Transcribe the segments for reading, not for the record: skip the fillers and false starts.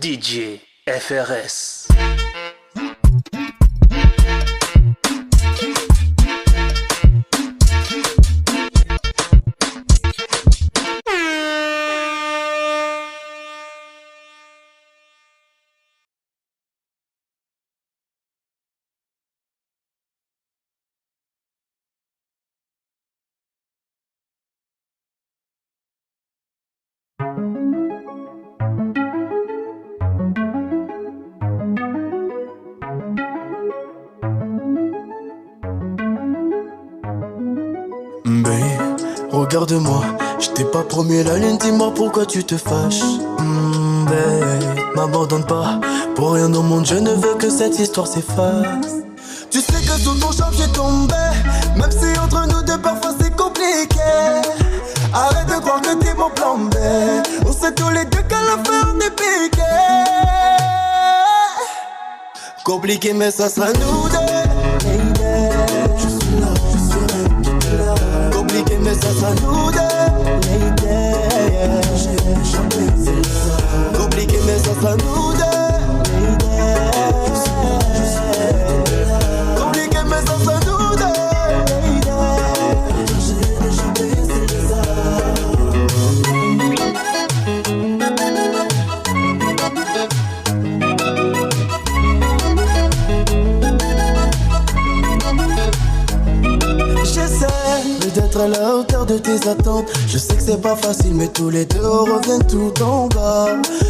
DJ FRS. Regarde-moi, je t'ai pas promis la lune, dis-moi pourquoi tu te fâches. M'abandonne pas, pour rien au monde je ne veux que cette histoire s'efface. Tu sais que sous ton charme j'ai tombé, même si entre nous deux parfois c'est compliqué. Arrête de croire que t'es mon plan B, on sait tous les deux qu'à la fin on est piqué. Compliqué mais ça sera nous deux. Je suis là, je serai là. Compliqué mais ça sera nous deux. Compliqué mais ça sera nous deux. Compliqué mais ça sera nous deux. D'être à la hauteur de tes attentes. Je sais que c'est pas facile mais tous les deux on revient tout en bas.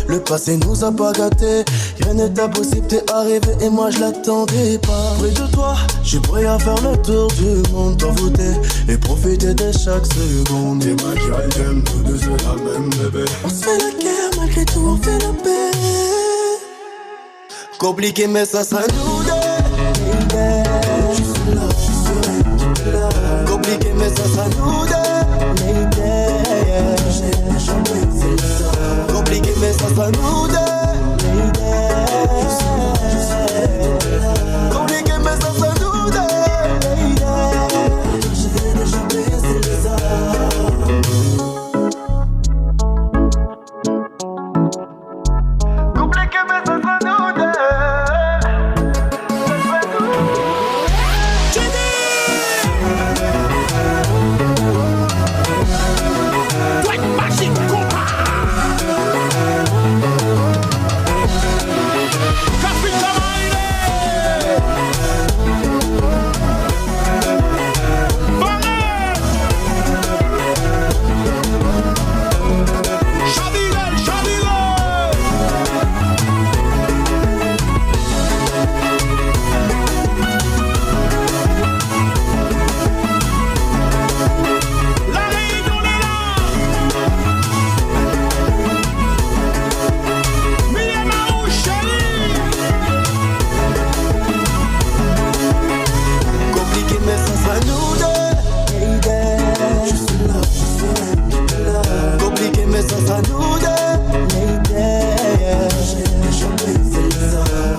Le passé nous a pas gâtés, rien n'est impossible, t'es arrivé et moi je l'attendais pas. Près de toi, je suis prêt à faire le tour du monde, t'envoûter et profiter de chaque seconde. T'es ma gueule, j'aime, nous deux c'est la même bébé. On se fait la guerre, malgré tout on fait la paix. Compliqué mais ça sera nous deux. Je suis là, je serai là. Compliqué mais ça sera nous deux. Compliqué mais ça sera nous deux. Compliqué mais ça sera nous deux.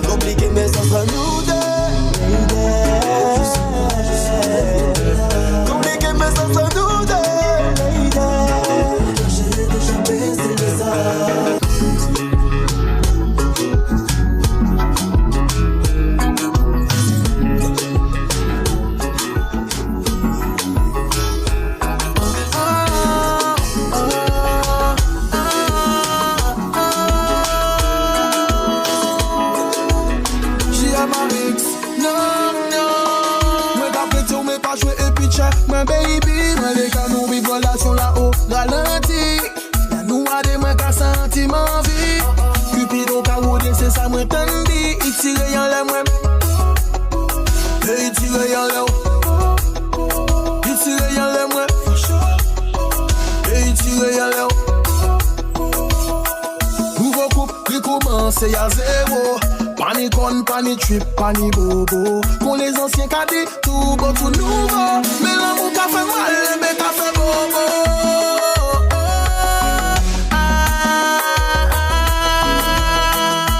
Compliqué mais ça sera nous deux. C'est à zéro. Panic on, panic trip, panic bobo. Pour les anciens cadets, tout beau, tout nouveau. Mais l'amour qu'a fait mal, mais qu'a fait bobo.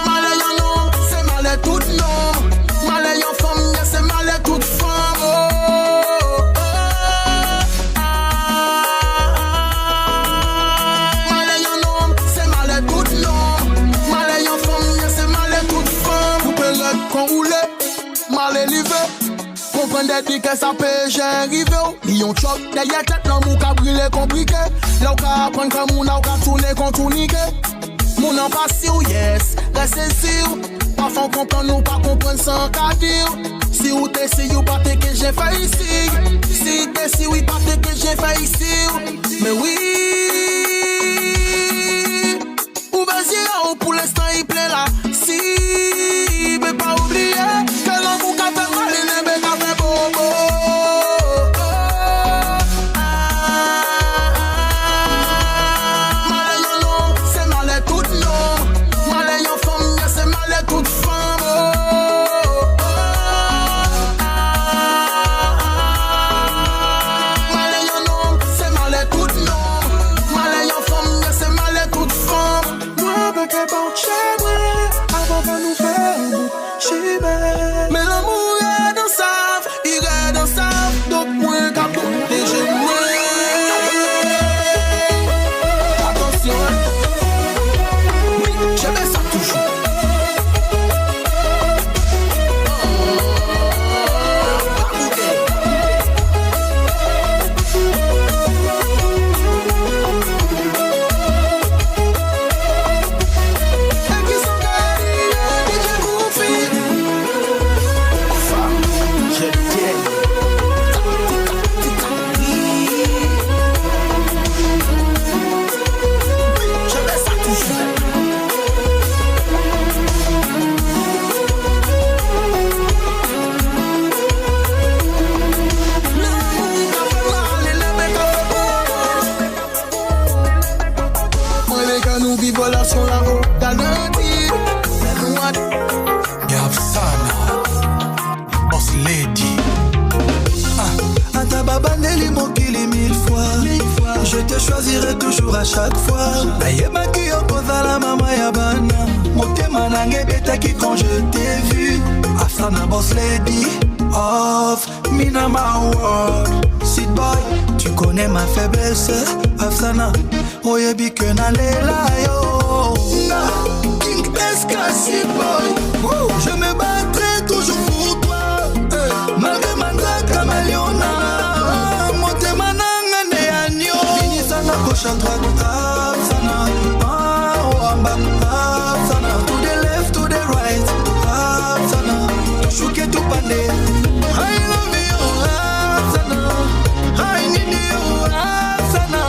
Malayan homme, c'est malais tout homme. Malayan femme, c'est malais toute femme. Malayan homme, c'est malais tout homme. Malayan femme. Moi d'être que ça peut j'arrive. Lion choc, derrière tête, l'amour qu'a brûlé compliqué. Là, on va apprendre comme on a tourné contre mon en passe ou yes, restez sûr. Parfois on comprend nous pas comprendre sans qu'à dire. Si ou t'es si ou pas t'es que j'ai fait ici. Si t'es si oui pas t'es que j'ai fait ici. Mais oui, ou vas-y pour l'instant il plaît là. Si, mais pas oublier que l'amour qu'a fait mal il n'est pas fait bobo. Mais l'amour est dans ça, il est dans ça, donc moi qu'à protéger moi. Attention, oui, je fais ça toujours. Relation la route galantie. Yavsana, boss lady. Ata baba neli mokili 1000 fois. Je te choisirai toujours à chaque fois. Nayebaki okozala mama ya bana. Motema nange betaki quand je t'ai vu. Afsana boss lady of Mina my world. Sit boy, tu connais ma faiblesse. Afsana, oyebi que nalela yo. King Escassi boy. Je me battrai toujours pour toi. Malgré Manza Kamaliona. Motema nanga ne anyo. Finisana gauche à droite. Afsana, Wamba. Afsana, to the left, to the right. Afsana, Shuke to Pande. I love you, Afsana. I need you, Afsana.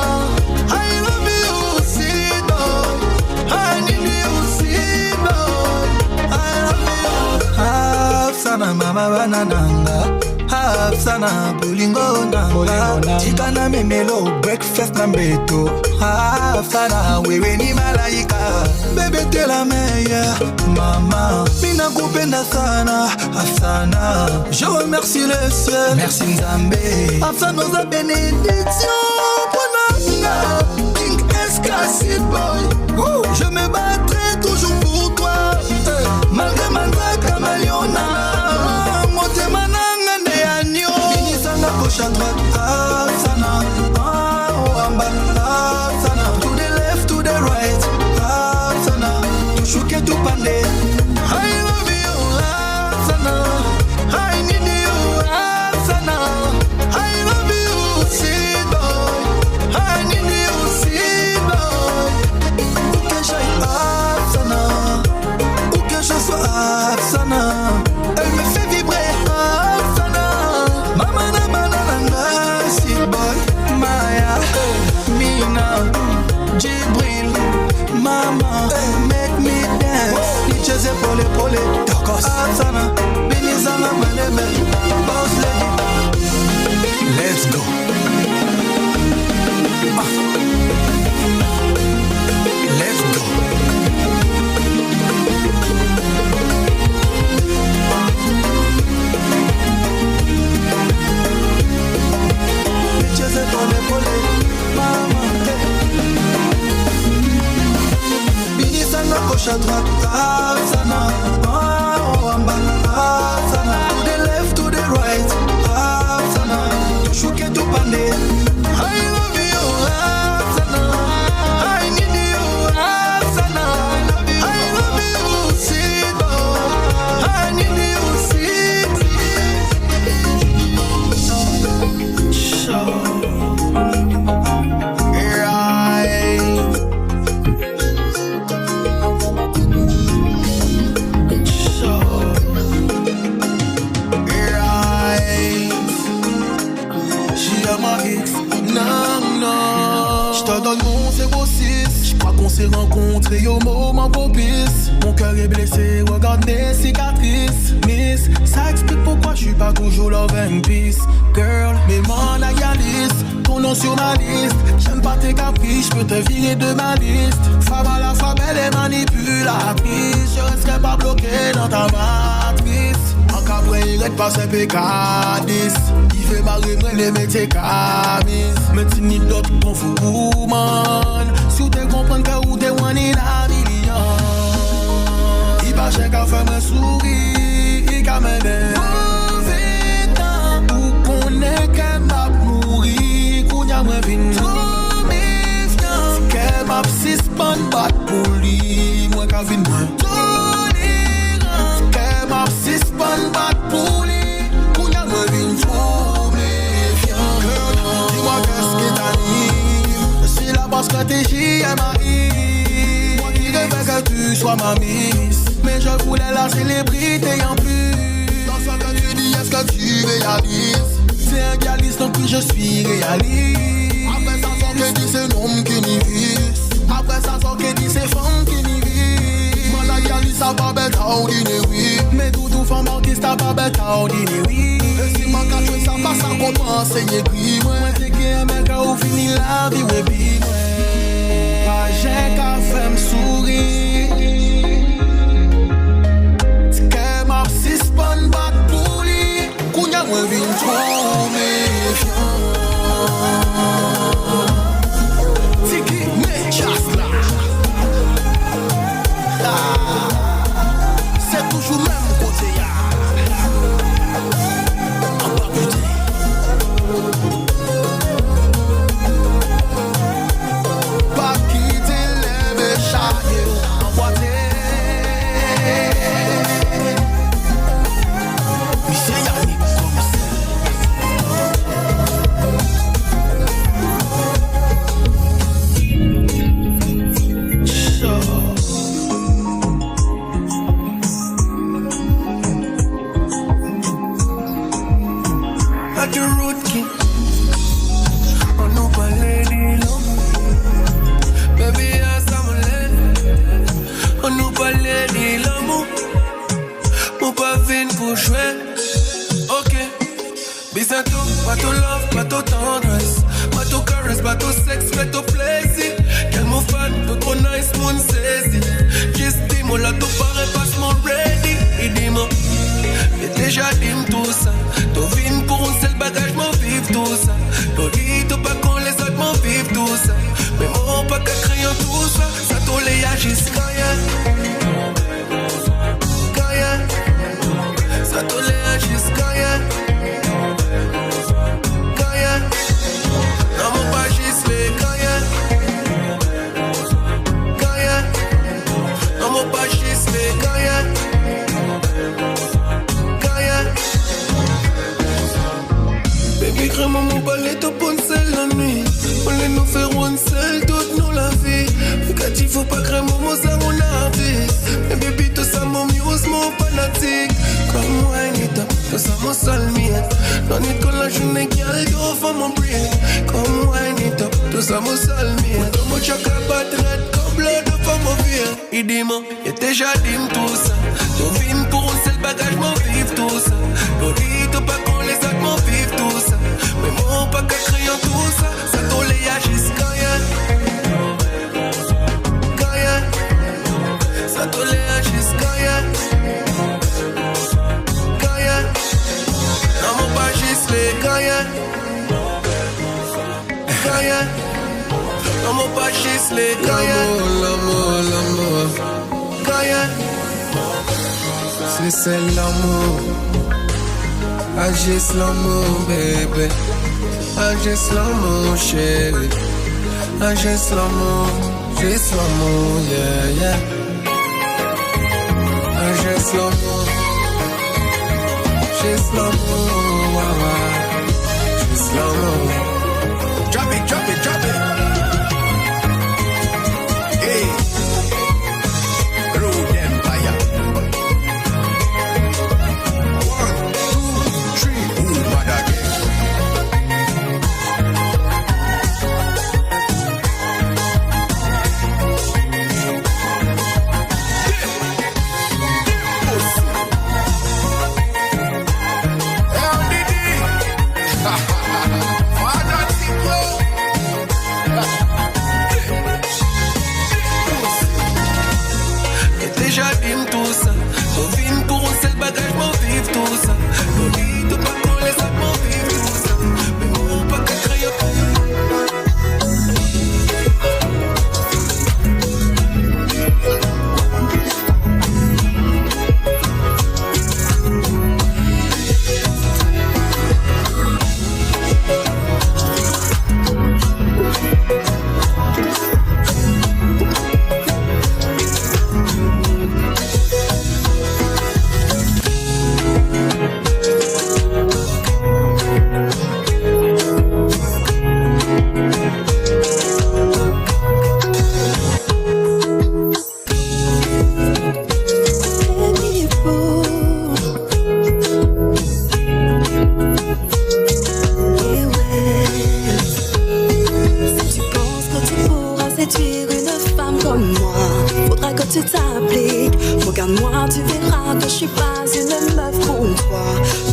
I love you, Sido. I need you, Sido. I love you. Afsana, mama banananga. Afsana, bolingo nanga. Tikana memelo, breakfast na mbeto. Afsana, wewe ni malaika. Bébé t'es la meilleure, maman. Mina kupenda sana, Afsana. Je remercie le ciel, merci Nzambe. Afsana nos bénédictions, bonanga. King Escassi boy. Je me battrai toujours pour toi. Malgré Manza Kamaliona. Motema nanga ne anyo. Finisanga gauche à droite. Afsana, Wamba. Afsana, to the left, to the right. Afsana, to Shuke to Pande. I love you, Afsana. I need you, Afsana. I love you, sweet boy. I need you, sweet boy. Où que j'aille, Afsana. Où que je sois, Afsana. Elle me fait vibrer, Afsana. Mama na manana, sweet boy. Maya, Mina, Jibril, Mama, make me dance. Nicheze pole pole, Afsana, Benizana malebe, boss lady. Let's go. Let's go. Nicheze pole pole, mama. Benizana gauche à droite, Afsana, Wamba. Afsana, to the left, to the right. Afsana, to Shuke to Pande. I love you, Afsana. I need you, Afsana. I love you, sweet boy. I need you, sweet. s'est rencontrés au moment propice. Mon cœur est blessé, regarde mes cicatrices. Miss, ça explique pourquoi je suis pas toujours love and peace. Girl, mais mon analyste, ton nom sur ma liste. J'aime pas tes caprices, je peux te virer de ma liste. Femme à la femme, elle est manipulatrice. Je resterai pas bloqué dans ta matrice. En cabré, il reste pas ses pécadis. Il fait marrer, moi, les métiers camis. Mais tu n'y d'autres qu'on fout, woman. Si tu comprends que ou t'es one in a million. Il pas cher qu'à faire me sourire. Il qu'a mené mauvais temps. Ou qu'on est qu'elle m'a mouri. Qu'on y a moins vine trop méfiant. Qu'elle m'a suspend bat pour lui. Moi qu'a vine moins tolérant. Qu'elle m'a suspend bat pour lui. Qu'on y a moins vine trop méfiant. Dis-moi qu'est-ce qui t'anime. C'est la bonne stratégie à ma vie. Moi qui rêvais que tu sois ma miss. Mais je voulais la célébrité en plus. Dans ce que tu dis, est-ce que tu réalises? C'est un galice, donc oui, je suis réaliste. Après ça, sans que dit, c'est l'homme qui n'y vise. Après ça, sans que dit, c'est femme qui n'y vise. Moi, la galice, ça pas bête à ordinary. Mais tout femme artiste, ça pas bête à ordinary. Et si ma cache, ça passe à commencer, écrit. Moi, c'est qui un mec à où finit la vie, ouais, puis pas j'ai qu'à faire me sourire. Suspend bat pour lui, qu'on y a moins vine trop méfiant. Tiki, mais just là. C'est toujours même côté ya. En bas putain. Pas quitter les méchants, emboîter. Pas to love, pas to tendresse, pas to caress, pas to sex, pas to plaisir. Quel mot fan, tout trop nice, mon saisi. J'estime, là tout paraît pas mon ready. Et dis-moi, j'ai déjà dit tout ça. T'as vine pour un seul bagage, m'en vive tout ça. T'as dit tout pas qu'on les autres m'en vive tout ça. Mais moi, pas qu'à créer tout ça. Ça t'en les agisse, Kaya. Kaya. Ça t'en les agisse, Kaya. Maman, mon balai te ponce la nuit. On les nous faire one seul toute nous la vie. Quand il faut pas créer mon ça mon avis. Mais baby tout ça mon muse mon fanatique. Comme moi Anita, tout ça mon seul miette. Non ni qu'on la journée qui a le dos for mon break. Comme moi Anita, tout ça mon seul miette. Tout mon choc à battre comme l'eau de femme au vieux. Il dit moi, il déjà dit tout ça. Tu viens pour un seul bagage, m'en vive tout ça. Tu dis tout pas qu'on les autres m'en vive tout ça. Mais moi pas qu'à créer tout ça. Ça t'en les agisse Kaya. Kaya. Ça t'en les agisse Kaya. Kaya. Non mon pas juste les Kaya. Kaya. Non mon pas juste les Kaya. L'amour Kaya. C'est l'amour. Agisse l'amour, bébé. Agisse l'amour, chérie. Agisse l'amour, yeah, yeah. Agisse l'amour, ouais, ouais. Agisse l'amour. Drop it, drop it, drop it. Hey. Road Empire. 1, 2, 3. Ooh, bad again. comme moi. Faudra que tu t'appliques. Regarde-moi, tu verras que je suis pas une meuf pour toi.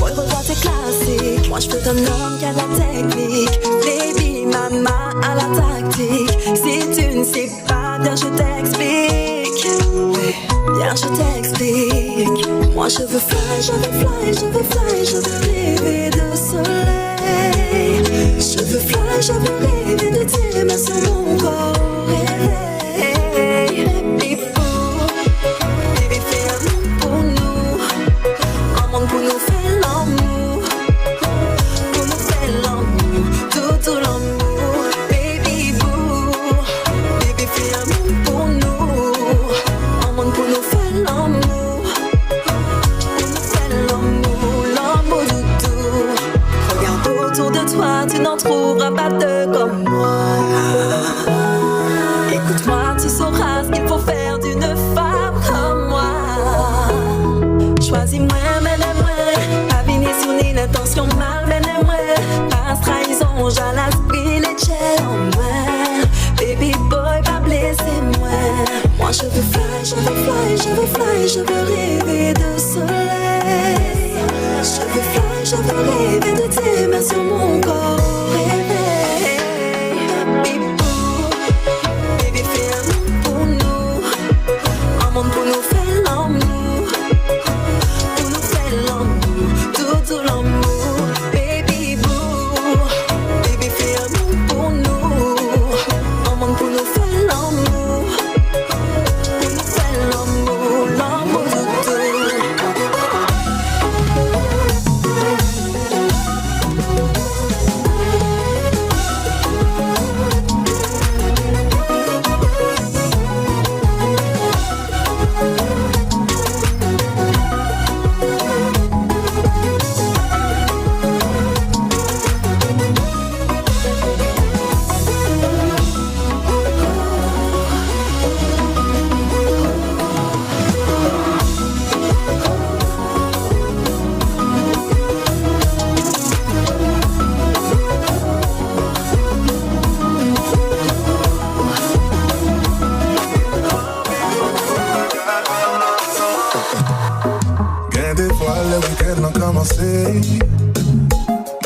Boy, revois tes classiques. Moi, je veux un homme qui a la technique. Baby, mama à la tactique. Si tu ne sais pas, bien je t'explique. Bien je t'explique. Moi, je veux fly, je veux fly, je veux fly, je veux rêver de soleil. Je veux fly, je veux rêver de tes mains sur mon corps. Baby, baby, fais un monde pour nous. Un monde pour nous faire l'amour. Pour nous faire l'amour, tout l'amour. Baby, boo, baby, fais un monde pour nous. Un monde pour nous faire l'amour. Pour nous faire l'amour, l'amour du tout. Regarde autour de toi, tu n'en trouveras pas deux comme moi. Écoute-moi, tu sauras ce qu'il faut faire d'une femme comme moi. Choisis-moi, mais pas venir sur ni l'intention mal, mais pas trahison, j'allais les chairs en moi. Baby boy, pas blesser moi. Moi je veux fly, je veux fly, je veux fly, je veux rêver de soleil. Je veux fly, je veux rêver de tes mains sur mon corps. Pour nous faire l'amour, pour nous faire l'amour, tout l'amour. Baby boo, baby fais un monde pour nous. Un monde pour nous faire l'amour, pour nous faire l'amour, l'amour de tout.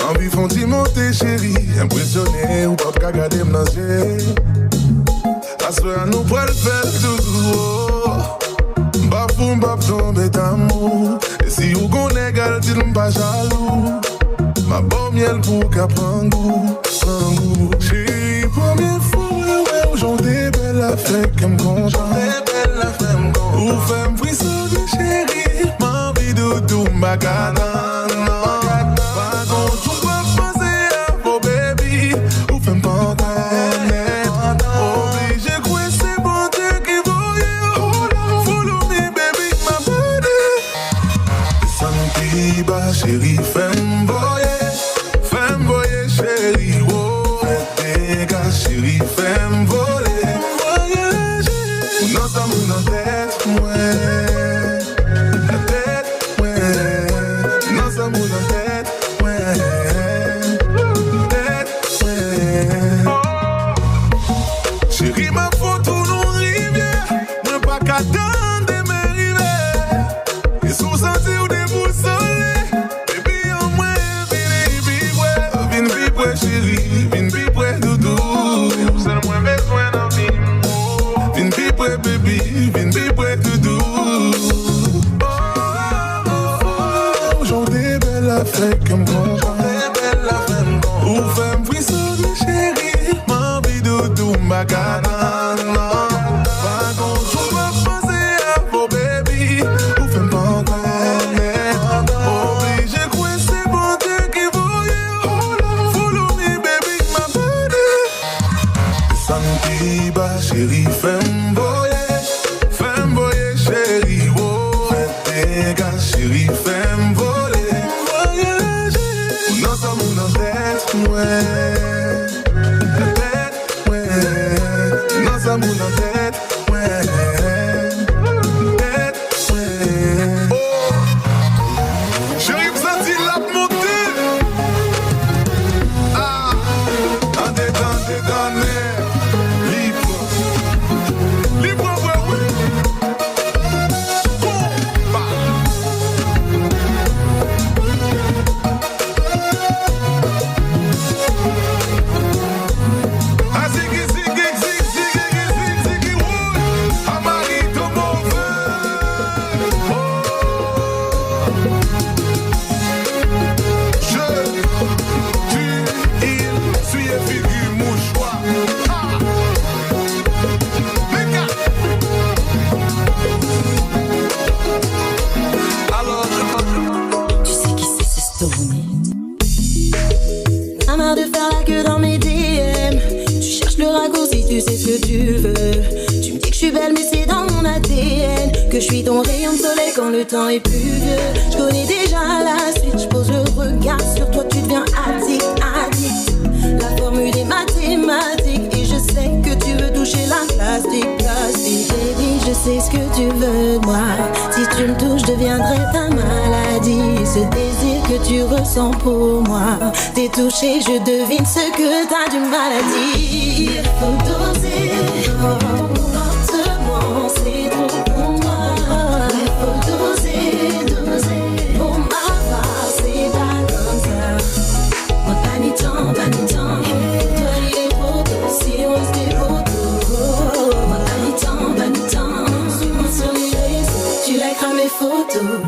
Envie font-ils monter chérie, impressionné ou pas qu'à garder m'nager. La soirée nous pourrait le faire tout. Bafou m'baf tomber d'amour. Et si vous connaissez gal, dites-moi pas jaloux. Ma bonne miel pour qu'à prendre goût. Chérie, première fois ouais, aujourd'hui belle affaire comme conjoint. Ou femme frissonner chérie, m'envie de tout m'bagana. Chérie, femme voyer, chérie, oh. Fais tes gars, chérie, femme voler. Nous sommes dans la tête, ouais. La tête, ouais. Nous sommes dans la tête, ouais. Tête, ouais. Chérie, ma photo nous rivière. Moi pas qu'à attendre mes rivières. Et sous sentir des mousses. Chérie, viens plus près doudou. C'est le moins besoin d'en vivre. Viens plus près baby, viens plus près doudou. Aujourd'hui belle affaire comme conjoint. Ou femme frissonner chérie, m'envie doudou m'bagana. Pas contre je vais penser à vos baby. Ou femme pas encore. Obligé coincé bon Dieu qui voyait. Chérie, femme voyer, chérie, oh. Fais tes gars, chérie, femme voler. Nous sommes dans la tête, ouais. La tête, ouais. que je suis ton rayon de soleil quand le temps est pluvieux. Je connais déjà la suite, je pose le regard sur toi, tu deviens addict, addict. La formule est mathématique et je sais que tu veux toucher la plastique. Baby, je sais ce que tu veux de moi. Si tu me touches, je deviendrai ta maladie. Ce désir que tu ressens pour moi. T'es touché, je devine ce que t'as du maladie. Il faut doser, ton comportement, c'est trop pour moi. Il faut doser, doser, pour ma part, c'est pas comme ça. Moi, pas ni temps, pas ni temps. Toi, il est beau, si on se dévote. Moi, pas ni temps, pas ni temps. Suis-moi sur les réseaux, tu likes mes photos.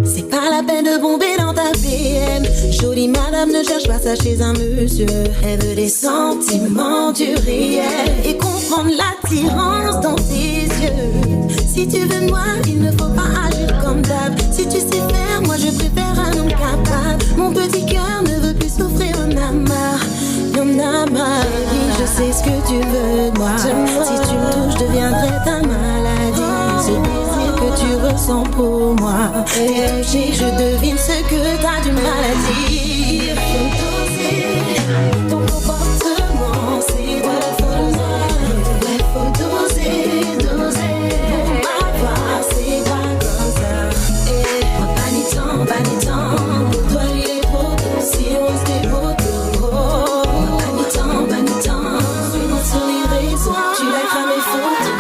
C'est pas la peine de bomber dans ta PM. Jolie madame ne cherche pas ça chez un monsieur. Elle veut des sentiments du réel et comprendre l'attirance dans tes yeux. Si tu veux de moi, il ne faut pas agir comme d'hab. Si tu sais faire, moi je préfère un homme capable. Mon petit cœur ne veut plus souffrir, y'en a marre, y'en a marre. Baby, je sais ce que tu veux de moi. Si tu me touches, je deviendrai ta maladie. Ce désir que tu ressens pour moi. T'es touché, je devine ce que t'as du maladie. Il faut doser, ton comportement, c'est de la folie. Il faut doser, doser. Pour ma part, c'est pas comme ça. Moi, pas ni temps, pas ni temps. Pour toi, il est trop tôt, si on se dévote. Moi, pas ni temps, pas ni temps. Suis-moi sur les réseaux, tu likeras mes photos.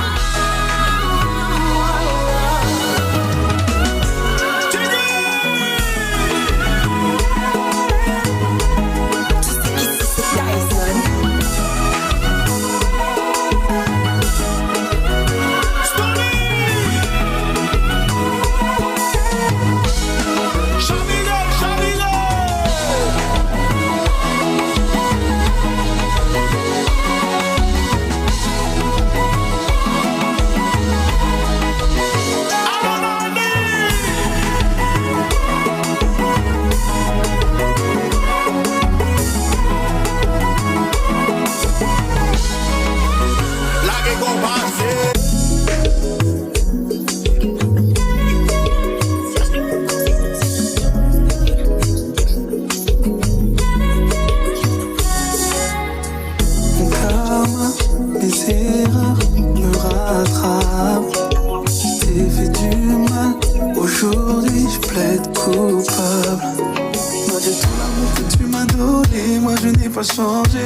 Changé.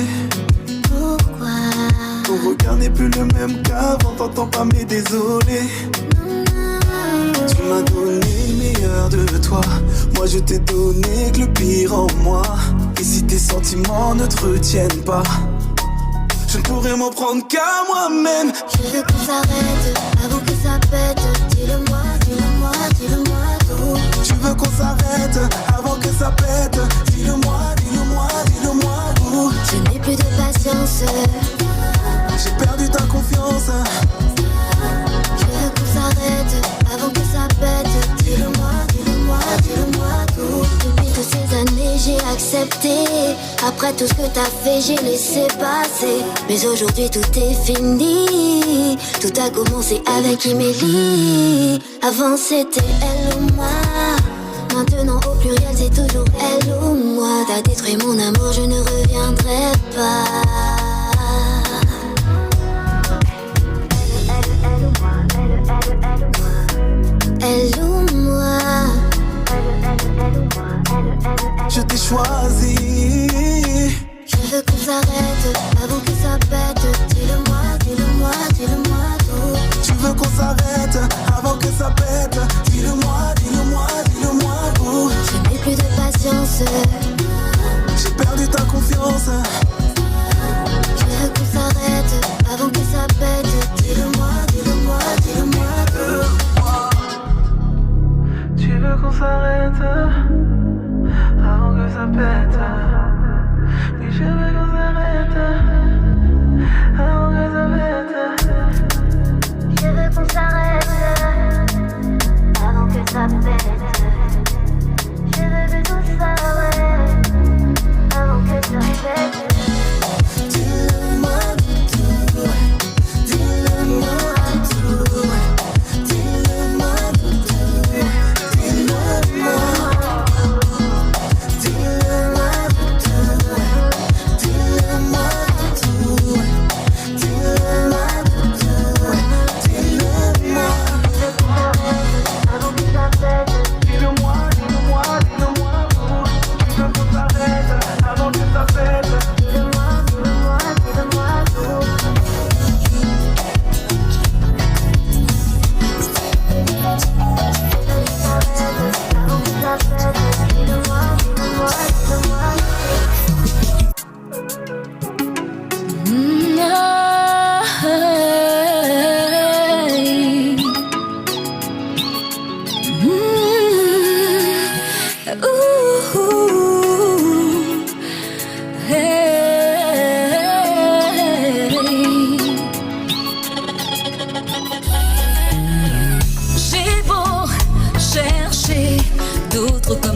Pourquoi? Ton regard n'est plus le même qu'avant, t'entends pas mais désolé. Tu m'as donné le meilleur de toi, moi je t'ai donné que le pire en moi. Et si tes sentiments ne te retiennent pas, je ne pourrais m'en prendre qu'à moi-même. Je veux qu'on s'arrête avant que ça pète. Dis-le-moi, dis-le-moi, dis-le-moi tout. Tu veux qu'on s'arrête avant que ça pète. Dis-le-moi, dis-le-moi, dis-le-moi tout. Je n'ai plus de patience. J'ai perdu ta confiance. Je veux qu'on s'arrête avant que ça pète. Dis-le-moi, dis-le-moi, dis-le-moi tout. Depuis toutes ces années j'ai accepté. Après tout ce que t'as fait j'ai laissé passer. Mais aujourd'hui tout est fini. Tout a commencé avec Emily. Avant c'était elle ou moi. Maintenant au pluriel c'est toujours elle ou moi. T'as détruit mon amour, je ne reviendrai pas. Elle ou moi. Je t'ai choisi. Je veux qu'on s'arrête avant que ça pète. Dis-le-moi, dis-le-moi, dis-le-moi tout. Tu veux qu'on s'arrête avant que ça pète. Dis-le-moi, dis-le-moi, dis-le-moi tout. Je n'ai plus de patience. J'ai perdu ta confiance.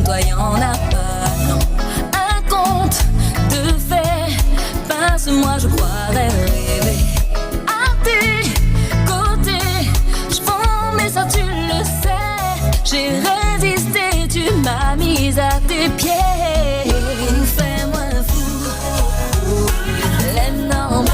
toi y'en a pas, non. Un conte de fait, passe-moi, je croirais rêver. À tes côtés, je prends mes sorts, tu le sais. J'ai résisté, tu m'as mise à tes pieds. Fais-moi fou, l'aime en bas.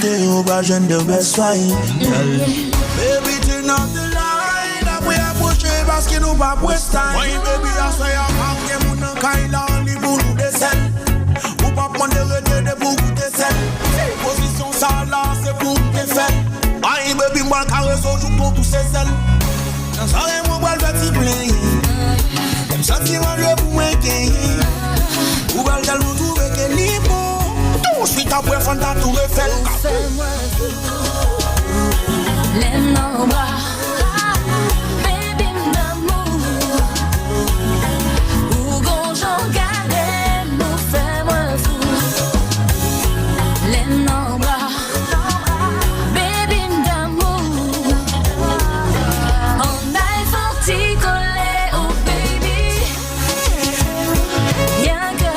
You version the best wine. Baby, turn up the line. That way I push it, basket up at West Time. Why, baby, I say I'm hanging on the kind of the boule de sel. Ou pas prendre le relais de beaucoup de sel. Position ça là, c'est pour te faire. Why, baby, moi, caresse au jour pour tous ces selles. Dans ça, moi, moi, le petit plein. Même sentiment, je vous m'inquiète. Ou va le tel, vous trouvez qu'elle est bon. Suite à boire, fanta tout refait. Fais-moi fou, l'aime en bas. Baby d'amour, ou gonjon gardé, nous fais-moi fou, l'aime en bas. Baby d'amour, on a forti collé, oh baby. Y'a que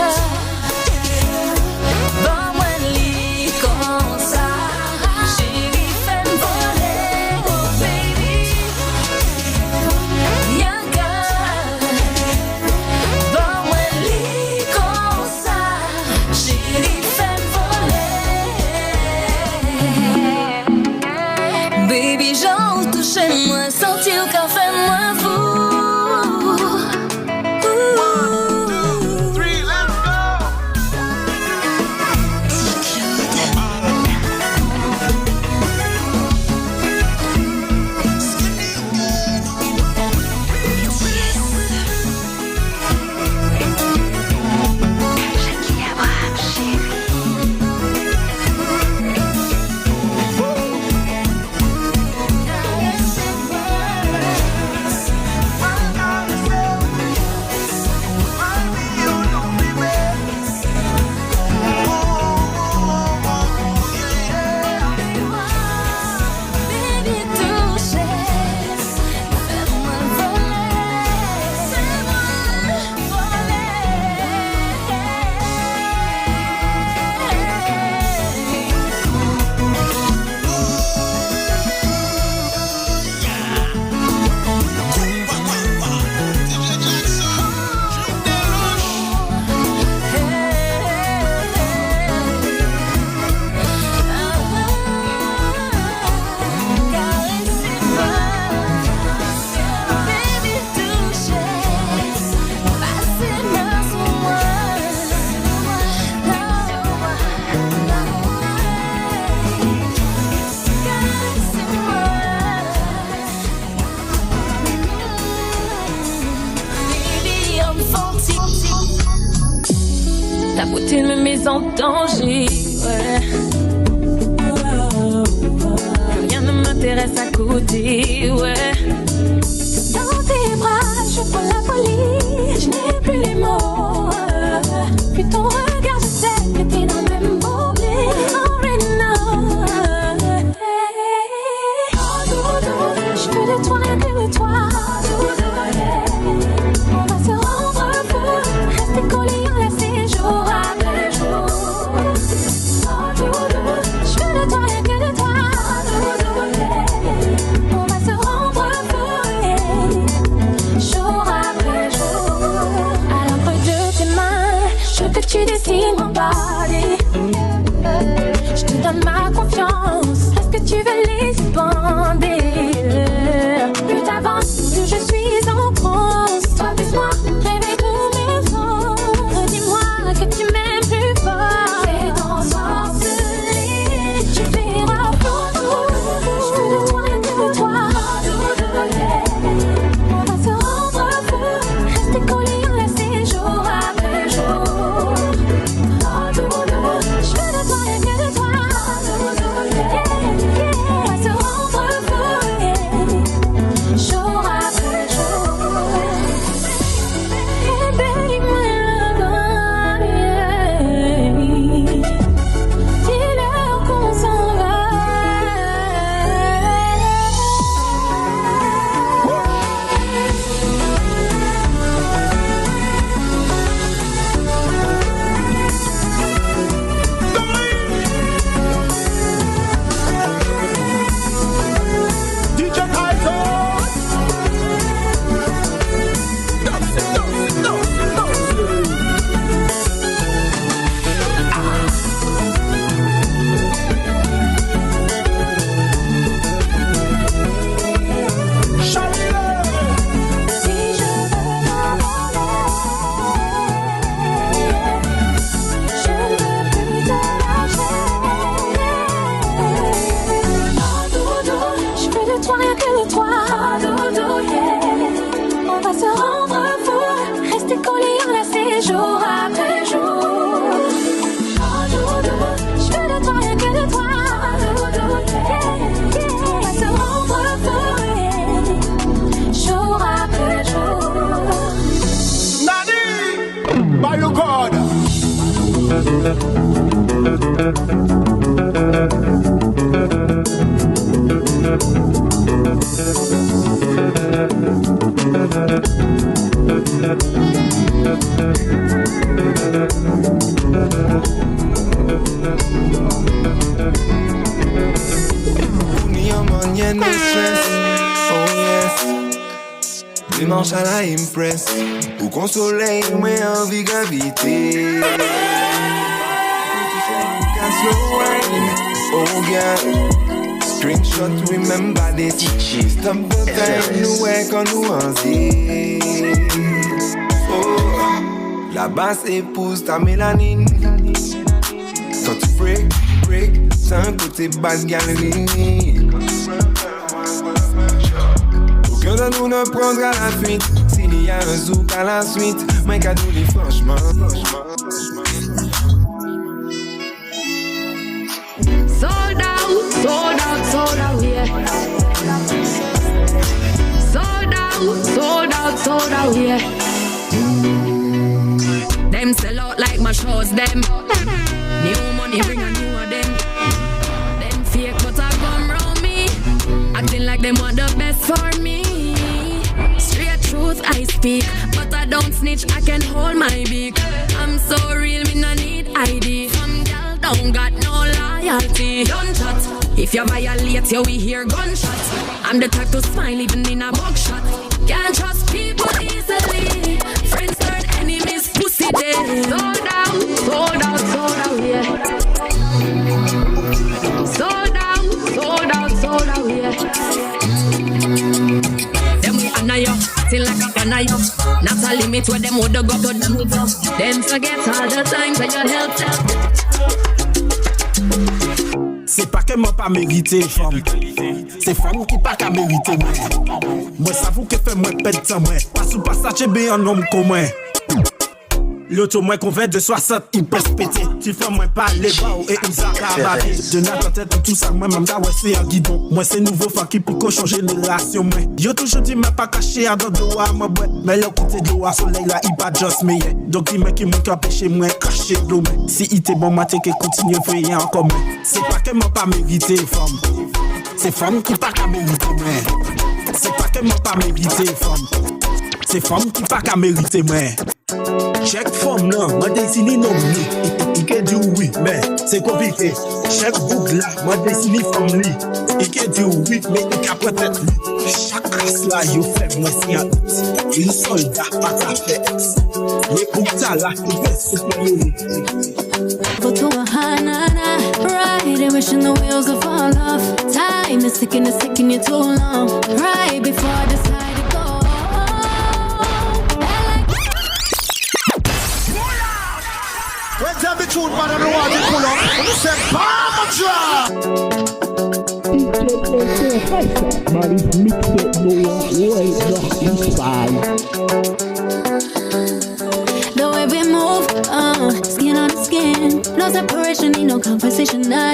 moi sentir qu'en fait-moi fou. Ta beauté me met en danger, ouais. Plus rien ne m'intéresse à côté, ouais. Dans tes bras, je prends la folie. Je n'ai plus les mots. Puis ton regard, je sais que t'es dans le même beau blé. Already know. Je veux de toi et de toi. On va se rendre feu. Rester collés, enlacés jour après jour. Je veux de toi et que de toi. On va se rendre feu. Jour après jour. À l'ombre de tes mains, je veux que tu dessines mon body. Je te donne ma confiance. Est-ce que tu veux les bander? Plus t'avances, toi, doudou, yeah. On va se rendre fou, rester collés enlacés jour après jour. Oh doudou, je veux de toi, rien que de toi, doudou, yeah. On va se rendre fou, yeah. Jour après jour. Nani, by your God. Y'a no stress, oh yes. Dimanche à la Impress, ou qu'on soleil, mais envie gravité. Slow wine, oh yeah. Screenshot, remember this. Stop the time, nous ouais quand nous en oh, la basse épouse ta mélanine. Quand tu break, c'est un côté bad galerie. Aucun de nous ne prendra la fuite. S'il y a un zouk à la suite, mais qu'à nous les franchement. Sold out, yeah. Sold out, yeah. Them sell out like my shows, them. New money bring a new of them. Them fake but I come round me, acting like them want the best for me. Straight truth I speak, but I don't snitch, I can hold my beak. I'm so real, me no need ID. Some gal don't got no loyalty. Don't chat, if you violate, you we hear gunshots. I'm the type to smile even in a mugshot. Can't trust people easily. Friends turn enemies, pussy dead. Sold out, yeah. Sold out, yeah. Them we honor you, still like a honor you. Not a limit where them woulda go to them. Them forget all the times when you help them. C'est pas que moi pas mérité femme. C'est femme qui pas qu'à mériter moi. Moi s'avoue que fait moi pète temps moi. Pas sous passage bien un homme comme moi. L'auto moins convainc de 60, il peut se péter. Tu fais moins parler bas et une zacabaté. De notre tête tout ça, moi même là ouais c'est un guidon. Moi c'est nouveau fan qui pour changer génération moi. Yo toujours dit mais pas caché à dans doa moi boy. Mais le côté de l'eau à soleil là il pas just me. Donc il mec qui monte empêcher moi cacher de l'eau. Si il était bon matin que continue veiller encore moi. C'est pas que moi pas mérité femme. C'est femme qui pas qu'à mériter moi. C'est pas que moi pas mérité femme. C'est femme qui pas qu'à mériter moi. Check femme là, moi dessine non il peut dire oui, mais c'est compliqué. Check book là, moi dessine femme lui. Il peut dire oui, mais il peut peut-être lui. Chaque race là, il fait moi si un une soldat pas ta fête. Les books là, il fait supériorité. Go to a hanana, right, and wishing the wheels will fall off. Time is ticking you too long. Right before I decide to go. When tell the truth, man, I don't want to pull up. I'm just saying, bomb drop. Man, it's mixed up, no way, inside. The way we move, skin on skin. No separation, need no conversation, nah.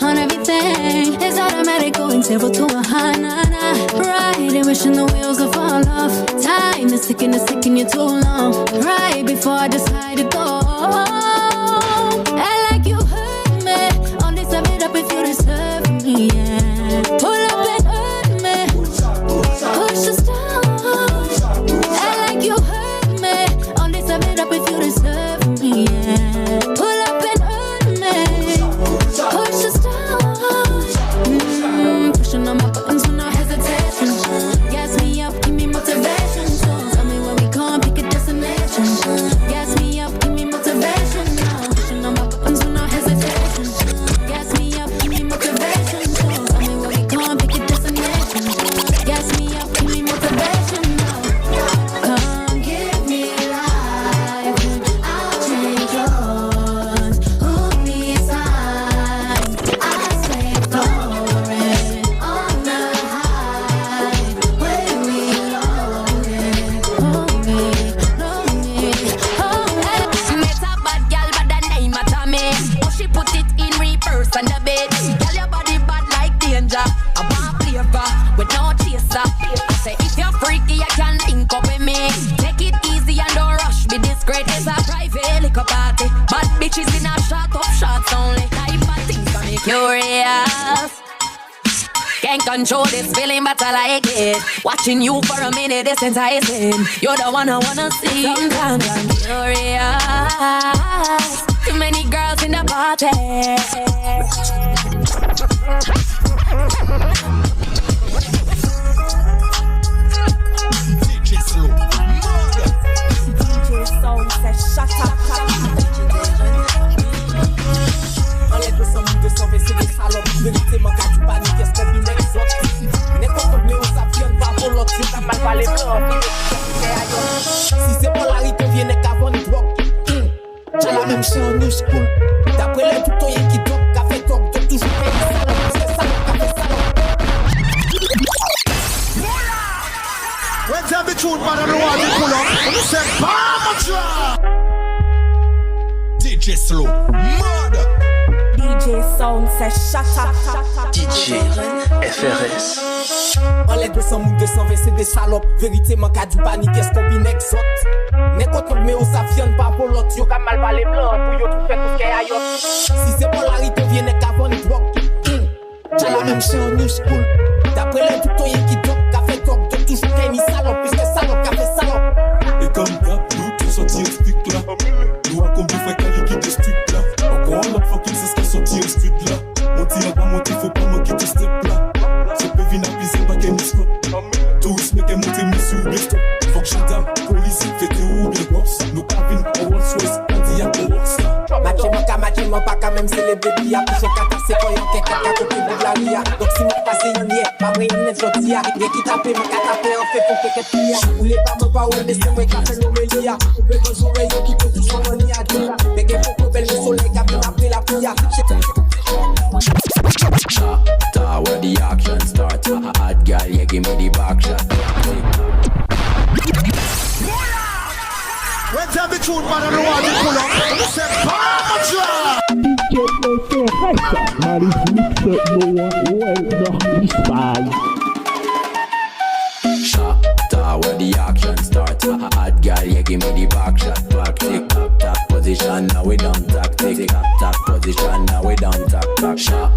On everything, it's automatic, going zero to a hanana. Right, and wishing the wheels will fall off. Time is ticking you too long. Right before I decide to go. I like you hurt me. Only sum it up if you deserve me, yeah. Pull up and hurt me. Push us down. I like you hurt me. Only sum it up if you deserve me, yeah. Pull up and hurt me. Push us down. Pushing on my buttons with no hesitation. Gas me up, give me motivation. So tell me where we going, pick a distance. control this feeling, but I like it. Watching you for a minute is enticing. You're the one I wanna see. Sometimes I'm curious. Too many girls in the party. DJ Slow, murder. DJ Sound says shut up. Enlève le son de sauver, c'est des salopes. Vérité, mon gars, tu paniques, est-ce qu'on vit l'exote? N'importe quoi, mais on s'affionne pas pour l'autre. Tu t'as mal pas les blancs. Si c'est pour la rite, on vient qu'avant une drogue. J'ai la même chose en new school. D'après les tout y'a qui toque, café toque, de toujours fait des salopes. C'est salopes, café salopes. When tell the truth, man, I don't want to pull up. You say, Palma DJ Slow, murder. DJ Sound says shut up. DJ FRS. Enlève 200 moules, 220, c'est des salopes. Vérité, mon cas du panique, est-ce qu'on vit exote? N'importe quoi, mais on s'affionne pas pour l'autre. Yo, comme mal pas les blancs, pour yo, tout fait pour qu'il y a yo. Si c'est pour la rite, on vient qu'avant une drogue. J'ai la même chose en new school. D'après les tout y'a qui toque, café toque, de toujours qu'il y a salope, puisque salope, café salope. Et comme d'hab, nous tous sortis au stick là. Nous à combien fait qu'à l'équipe de street là. Encore un autre fucking c'est ce qui sorti au street là. Monter à bas, monter, faut pas manquer de step là. C'est pas vina pisser, pas qu'elle nous stop. Tous mais qu'elle monte, mais sur le stop. Fuck gendarme, police, fête ou bien boss. Nos cabines, on Rolls Royce, Andy à Power's là. Matchement, pas quand même c'est les bébés. Puis son kata, c'est quoi yon keka, kato qui bout la ria. Donc si mon passé yon yé, pas vrai yon net jodi ya. Yé qui tape, mon katape, en fait pour keke tia. Ou les pas pas ouais, mais c'est moi qui a fait l'omélia. Ou bé bon jourée, yon qui peut tout son mani à dire. Mais qu'elle faut qu'on belle le soleil, qui a fait après la pria. Shot, where the action starts. Hot girl, yeah, give me the back shot. When tell the truth, man, I don't want to pull up. You say, Palma Shot, where the action starts. Hot girl, yeah, give me the back shot. Back, tick, top position, now we don't talk. Tick, top position, now we don't talk. Shot,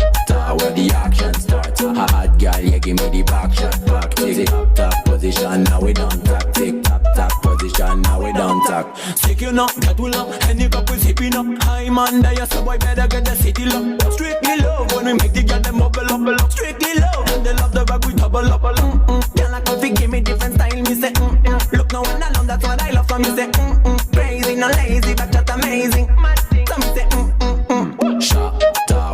where the action starts. Hot girl, yeah, give me the back shot. Back, tick, top position, now we don't talk. Tick, top position, now we don't talk. Sick you up, get will up, any cup we sipping up. I'm under you, so boy better get the city lock. Strictly love when we make the girl them bubble up. Strictly love and they love the vibe we double up. Girl like coffee give me different style, me say Look now when I love that's what I love from me say Crazy, no lazy, but just amazing. So me say Shot,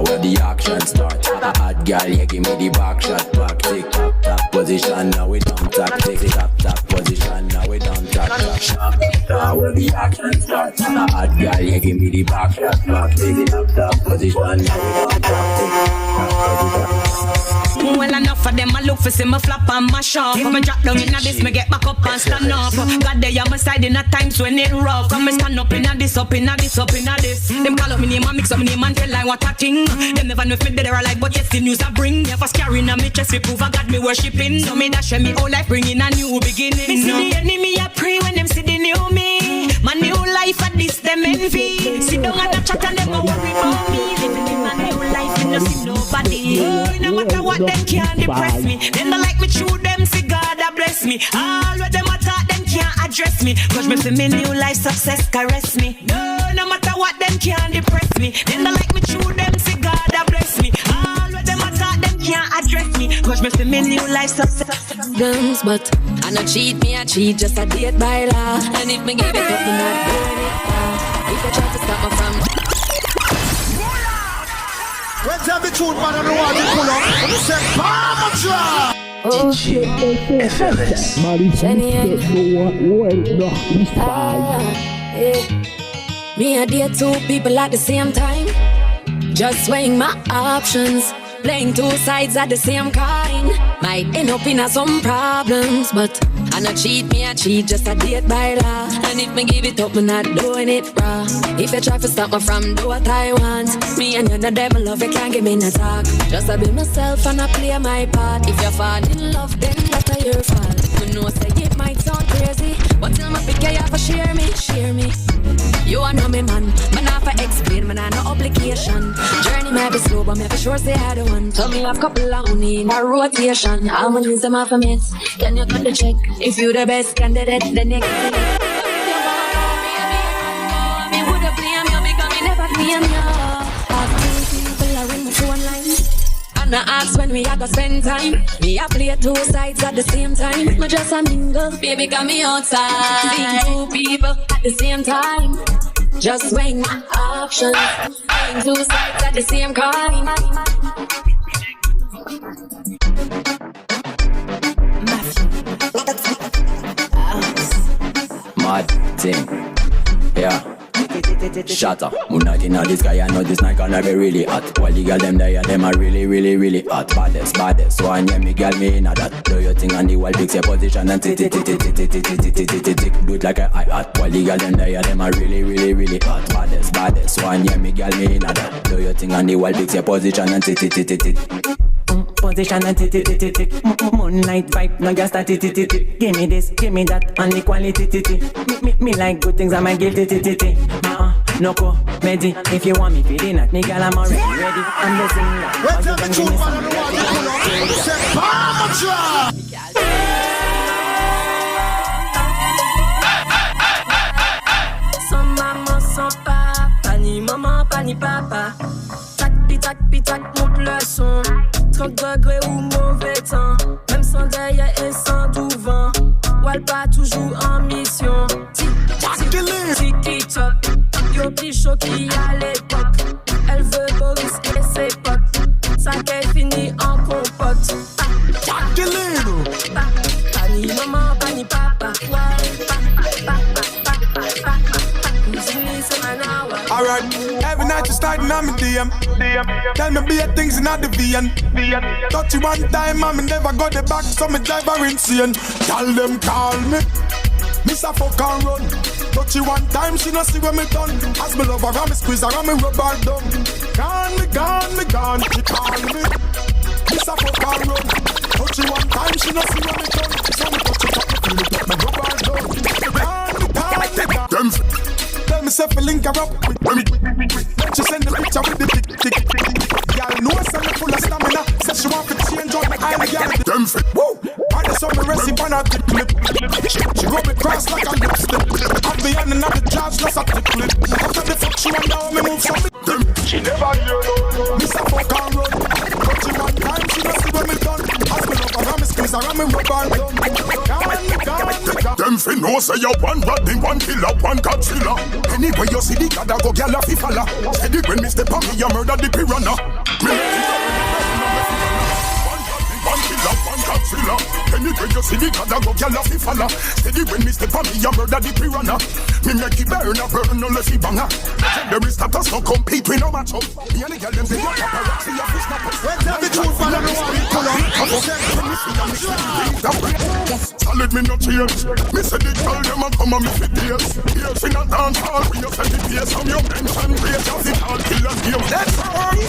where the action starts. Hot girl, yeah, give me the back shot. Back, tick, top position, now we don't talk. Tick, top position, now we don't talk. Shot, where the action starts. Hot girl, yeah, give me the back shot. Back, tick, top position, now we don't talk. Well, enough of them, I look for see me flop and mash up. If me drop down in this, me get back up and stand up. God, they on my side in a times when it rough. Come me stand up in a this, up in a this, up in a this. Them call up me name and mix up me name and tell like what a thing. Them never know if me dead or alive, but yes, the news I bring. Never scaring on me chest, we prove I got me worshipping. So me dash me whole life, bringing a new beginning. Me see the enemy, I pray when them see the new me. My new life at this, them envy. Sit down at the chat and them a worry about me. Living in my new life, and no see nobody. No matter what them can't depress me. Them don't like me through them, see God a bless me. All what them attack, them can't address me. Cause me feel me new life success caress me. No matter what them can't depress me. Them don't like me through them, see God a bless me. All what them attack, them can't address me. Cause me feel me new life success. Guns, but I no cheat me, I cheat just a date by law. And if me give it up, me not doing it. If you try to stop me from When tell the truth, man, I don't want to pull up. You say, Palma DJ FRS. Me and dear two people at the same time. Just weighing my options. Playing two sides at the same kind. Might end up in some problems, but I no cheat me, I cheat just a date by law. And if me give it up, me not doing it raw. If you try to stop me from do what I want, me and you no devil love, you can't give me no talk. Just I be myself and I play my part. If you fall in love, then that's your fault. You know say it might sound crazy, but till my pick you have to share me. You are know me man, man have to explain, man I no obligation. Journey may be slow, but me for sure say I the one. So me have couple of honey in a rotation. How many is them have for mates? Can you cut the check? If you the best candidate, then you get it. Me woulda blame you because me never blame you. Half people are in my phone line. And I ask when we are gonna spend time. Me a play two sides at the same time. Me just a mingle, baby got me outside. Seeing two people at the same time. Just weighing my options. Playing two sides at the same coin. Mad thing, yeah. Shatter. Moonlight in this guy, I know this night gonna be really hot. While the girl them there, them are really, really, really hot. Baddest. So I name me girl me in a that. Do your thing on the wall, fix your position and tick. Do it like a hi-hat. While the girl them there, them are really, really, really hot. Baddest. So I name me girl me in a that. Do your thing on the wall, fix your position and tick. Position and tick. Moonlight vibe, now just a tick. Give me this, give me that, and the quality. Me like good things, I might give it. No go, Medi, if you want me feeling like me, girl, I'm already ready. I'm the singer. Let's have the truth for the one. Son maman, son papa, ni maman, pas ni papa. Tac, monte le son. 30 degrés ou mauvais temps. Même sans derrière et sans tout vent. Wal pas toujours en mission. Tiki-top. Yo petit chaud qui à l'époque. Elle veut Boris et ses potes. Ça qu'elle finit en compote. Pani maman, pani papa. Alright, every night you starting on me DM. Tell me be things in the VN. Touch you one time and me never got the back, so me drive her insane. Tell them call me, Mr. Fuck and run. Touch you one time, she no see what me done. As me love her, and me squeeze her, and me rub her down. Gone, she call me, Mr. Fuck and run. Touch you one time, she no see what me done. So me touch it up, me feel it, me rub her down. Gone. Tell me say link her up when she send the picture with the tick. Y'all know I'm full of stamina. Said she want to change on the island, y'all. Them fit, woo. I just saw me recipe on her tip clip. She rub me cross like a lipstick. I'll be on another charge, that's a tip clip. After the fuck she want down, me move from me. She never hear no. Mr. Fuck and run. But she one time, she don't see what me done. As me love her, and me squeeze her, and me rub her down. Gone. Them fi know say you one bad thing, one killer, one Godzilla. Anyway you see the gada go gyal a fi falla. Steady when me step on me, you murder the piranha. One killer, one Godzilla. Anyway you see the gada go gyal a fi falla. Steady when me step on me, you murder the piranha. Me make it burn unless he banger. There is status no compete with no match up. Me and the gyal them say you paparazzi a fish snapper. Let's have the truth for the Solid me no change. Me say the girl them a come and me fit tears. Tears in a dance hall. We you set the pace from your mention rate of it all killer game. That's right.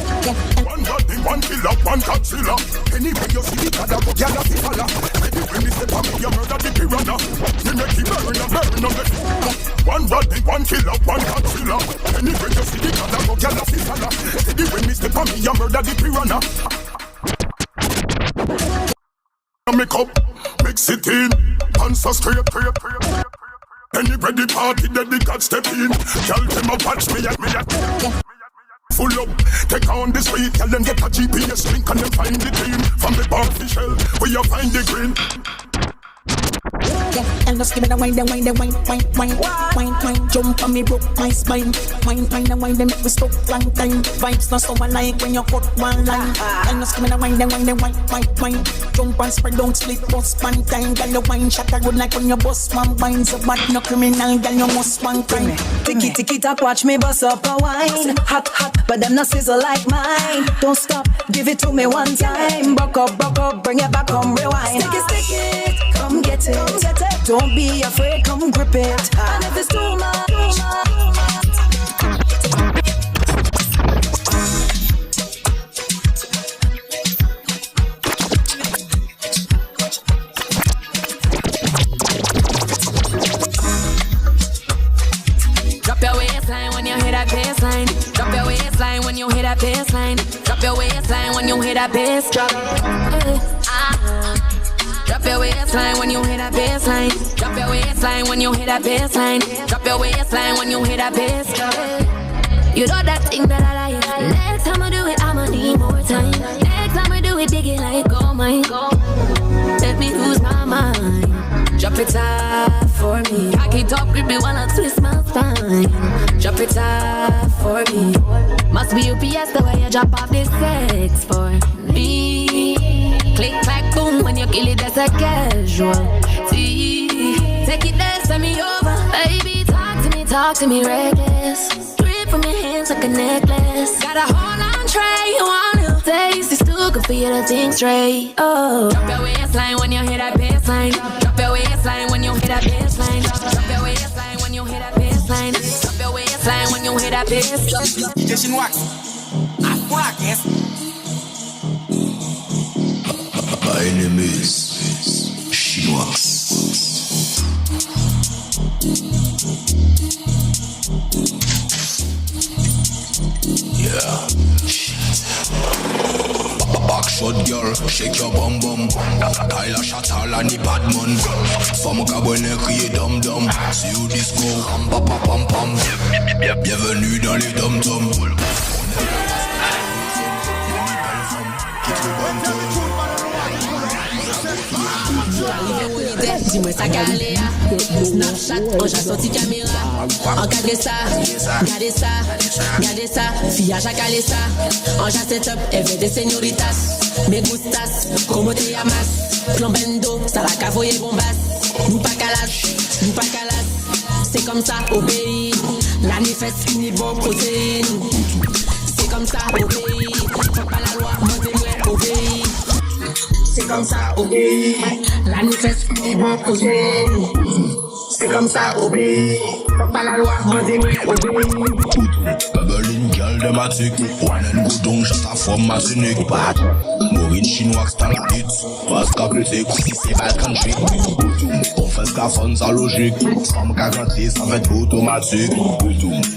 One bad thing, one killer, one Godzilla. Anyway you see the gada go gyal a fi falla. Ready when me step on me, you murder the piranha. Me make it burn on the one bad thing, one killer, one Godzilla. Anyway you see the gada go gyal a fi falla. Ready when me step on me, you murder the piranha. Make up, mix it in, answer straight. Anybody party that the God step in. Tell them a watch me at full up, take on the street. Tell them get a GPS link and them find the team. From the bar to shell, where you find the green. And just give me the wine, jump on me, broke my spine. Wine, the wine, they make me stop long time. Vibes not so alike when you cut one line. And just give me the wine, jump and spread, don't split, bust one time. Girl, the wine shot a good like when you bust one wine. So bad, no criminal, girl, you must one crime. Ticky tack, watch me bust up a wine. Hot, but them not sizzle like mine. Don't stop, give it to me one time. Buck up, bring it back, come rewind. Stick it, come get it. Don't be afraid, come grip it. And if it's too much, drop your waist that baseline. Drop your waistline when you hear that bass drop. Drop your waistline when you hear that bassline. Drop your waistline when you hear that bassline. Drop your waistline when you hear that bass drop. You know that thing that I like. Next time I do it, I'ma need more time. Next time I do it, dig it like gold mine. Let me lose my mind. Drop it off for me. I keep top grip me while I twist my spine. Drop it off for me. Must be UPS the way you drop off this sex for me. Click, clack, boom, when you kill it, that's a casualty. Take it there, send me over. Baby, talk to me reckless. Grip from your hands like a necklace. Got a whole on tray, you wanna taste. It's too good for you to think straight. Oh, drop your waistline when you hear that bassline. Drop your waistline when you hear that bassline. Drop your waistline when you hear that bassline. Drop your waistline when you hear that bassline. DJ Chinois, à quoi la caisse? My name is Chinois. Yeah. Backshot girl, shake your bum bum. Tyler Shatal and the bad man. Femme cabane crier dum dum. C'est au disco, pam pam pam pam. Bienvenue dans les dum dum. Dis-moi ça calé, Snapchat, on j'ai sorti caméra. Encadrez ça, gardez ça, gardez ça. Fille à calé ça, on j'ai setup, elle veut des señoritas. Me gustas, como te llamas. Plombendo, ça la cavoye bombas. Nous pas calas, nous pas calas. C'est comme ça au pays. La nifesse niveau protéine. C'est comme ça au pays. Faut pas la loi, montez-moi au pays. C'est comme ça au pays. La nifesse niveau protéine. C'est comme ça au pays. Faut pas la loi, montez-moi au pays. Babylin girl dramatique. One and go down, just a form masonic. Bad. Maureen Chinois dans la hit. Parce qu'à plus c'est si c'est bad country. On fait ce qu'a fond, ça logique. Femme qu'a grandi, ça va être automatique.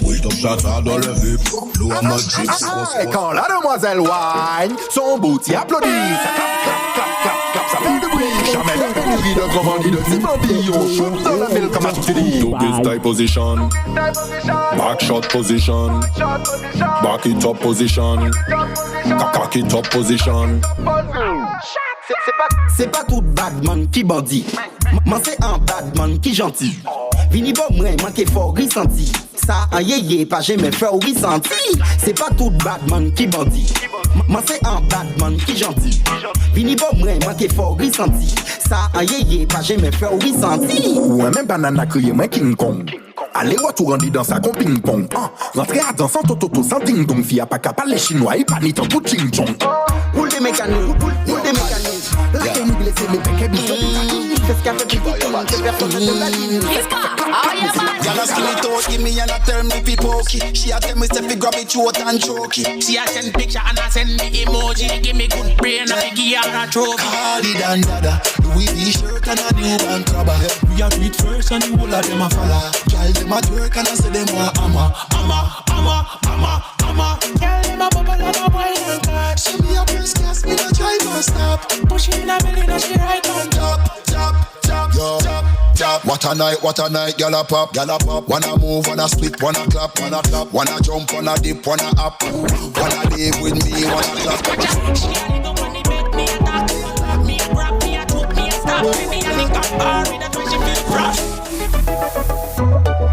Oui, top chata dans le VIP. L'eau à mode drip. Et quand la demoiselle wine, son booty applaudit. Ça clap, clap, clap, clap, clap, ça fait du bruit. Jamais de pénurie de gros bandits, de petits bandits. On shoot dans la ville comme tu dis. Look this type position. Back shot position. Back it up position. Cock it up position. C'est pas tout badman qui bandit. Man c'est un badman qui gentil. Vini bon moi manqué fort ressenti. Ça un yéyé pas jamais fait au ressenti. C'est pas tout badman qui bandit. Man c'est un badman qui gentil. Vini bon moi manqué fort ressenti. Ça un yéyé pas jamais fait au ressenti. Ou un même banana crié moi King Kong. Allez retour rendu dans sa con ping pong. Rentrez à danser toto sans ding dong. Fille a pas capable les chinois et pas ni tant pour ching chong. Roule des mécanismes, roule des mécanismes. La qu'elle nous blesse mais pas qu'elle bise. C'est ce qu'a fait du tout, que personne ne te valide. Y'all ask me to give me and I tell me fi pokey. She a tell me say fi grab it throat and choke it. She a send picture and I send me emoji. Give me good brain and I give her a trophy. Cardi and dada, Louis V shirt and a new one crabber. We a tweet first and the whole of them a follow. Girl them a twerk and I say them a hammer. Girl them a bubble and a wine and catch. She be a press gas, me no drive or stop. Push in a belly and she right on top. What a night, gyal a pop. Wanna move, wanna split, wanna clap. Wanna jump, wanna dip, wanna up. Wanna live with me, wanna clap. She a little money bed, me a talk. Me a rap, me a talk, me a stop. Me a link up bar, me a twitch, she feel fresh.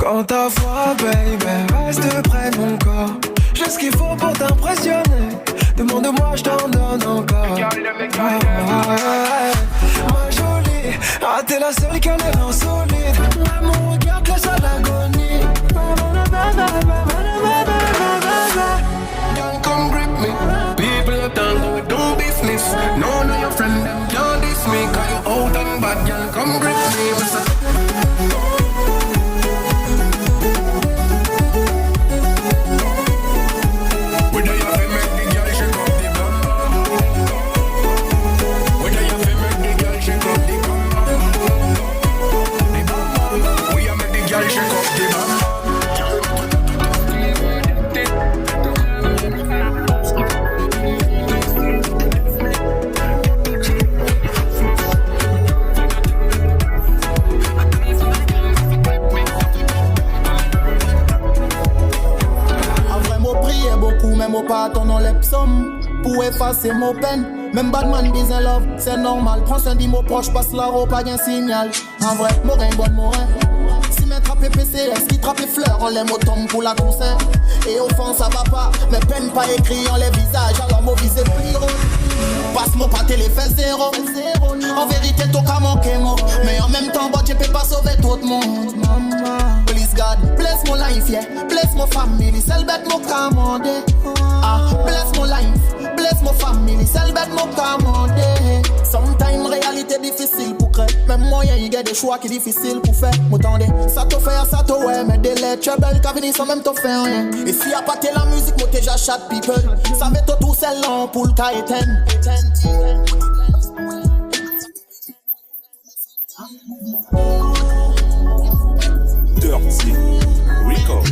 Quand ta voix, baby, reste près de mon corps. J'ai ce qu'il faut pour t'impressionner. Demande-moi, je t'en donne encore. Ma jolie, ah t'es la seule qui a l'air en solide. Mon regard te laisse à l'agonie. Girl, come grip me. People are done, we do business. No, your friend, them can't diss me. Cause you out and bad, girl, come grip me. somme pour effacer mon peine. Même Batman disait love, c'est normal. Prends un dit mot proche, passe la roue, pas d'un signal. En vrai, Morin, bonne Morin. Si mes trappes PCS, qui trappe les fleurs, on les mots tombent pour la concert. Et au fond, ça va pas, mes peines pas écrits en les visages, alors mon visé pire. Passe-moi pas télé, fait zéro. En vérité, tout qu'à manquer, moi. Mais en même temps, bon, je peux pas sauver tout le monde. Please God, bless my life, yeah. Bless my family, celle bête mon commandé. Ah, bless my life, bless my family, celle bête mon commandé. Sometimes, réalité difficile pour créer. Même moyen, il y a des choix qui difficiles pour faire. M'entendez, ça te fait, ça te ouais, mais des lettres, belles qu'à venir sans même te faire rien. Et si y'a pas la musique, moi déjà chat people. Ça met tout seul là pour le cas éteindre. Dirty Record.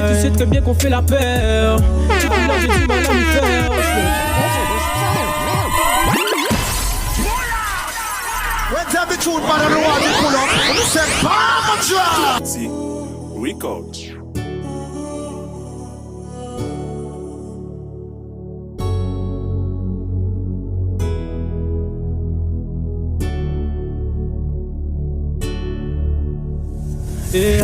Tu sais très bien qu'on fait la peur. Et puis là j'ai du mal à me faire. When's every tune man on the wall you pull up? You say bomb drop. Dirty Record. Et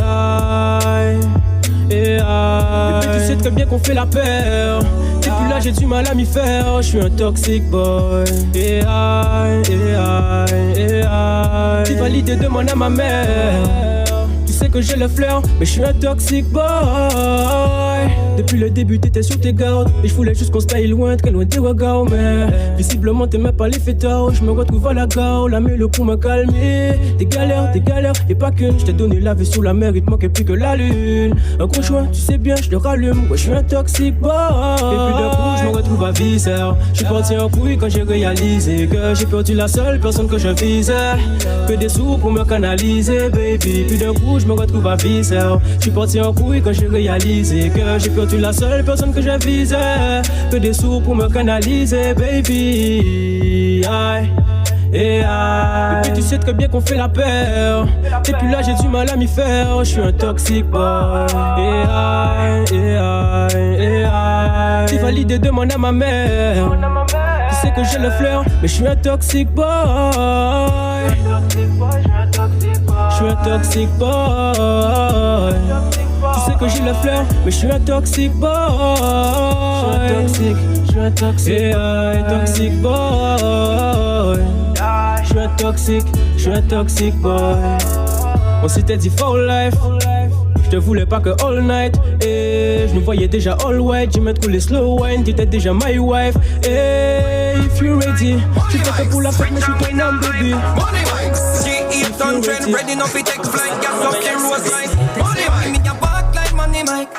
puis tu sais très bien qu'on fait la peur. Et puis là j'ai du mal à m'y faire. Je suis un toxic boy. Tu valides demande à ma mère. Tu sais que j'ai le flair, mais je suis un toxic boy. Depuis le début t'étais sur tes gardes. Et je voulais juste qu'on se taille loin, très loin des regards. Mais visiblement t'aimais pas les fêtards. Je me retrouve à la gare, la mêle pour me calmer. Des galères, et pas qu'une. Je t'ai donné la vie sous la mer, il te manquait plus que la lune. Un gros joint, tu sais bien, je le rallume. Ouais, je suis un toxic boy. Et puis d'un coup, je me retrouve à viscère. Je suis parti en couille quand j'ai réalisé que j'ai perdu la seule personne que je visais. Que des sous pour me canaliser, baby. Puis d'un coup, je me retrouve à viscère. Je suis parti en couille quand j'ai réalisé que j'ai perdu la seule personne que je visais. Que des sous pour me canaliser, baby. Et puis tu sais très bien qu'on fait la peur. Et puis là j'ai du mal à m'y faire. Je suis un toxic boy. Tu valides demande à ma mère. Tu sais que j'ai le flair, mais je suis un toxic boy. Je suis un toxic boy. Tu sais que j'ai le flair, mais je suis un toxic boy. Je suis un toxic boy. Je suis un toxic boy. On s'était dit for life. Je te voulais pas que all night. Et je nous voyais déjà all white. J'aimais trop les slow wine. T'étais déjà my wife. Et if you ready, tu t'es fait pour la fête, mais je suis ton homme, baby. Money Mike, G800, ready enough to take flight. Gas up the rose line. Money Mike, me a back like Money Mike.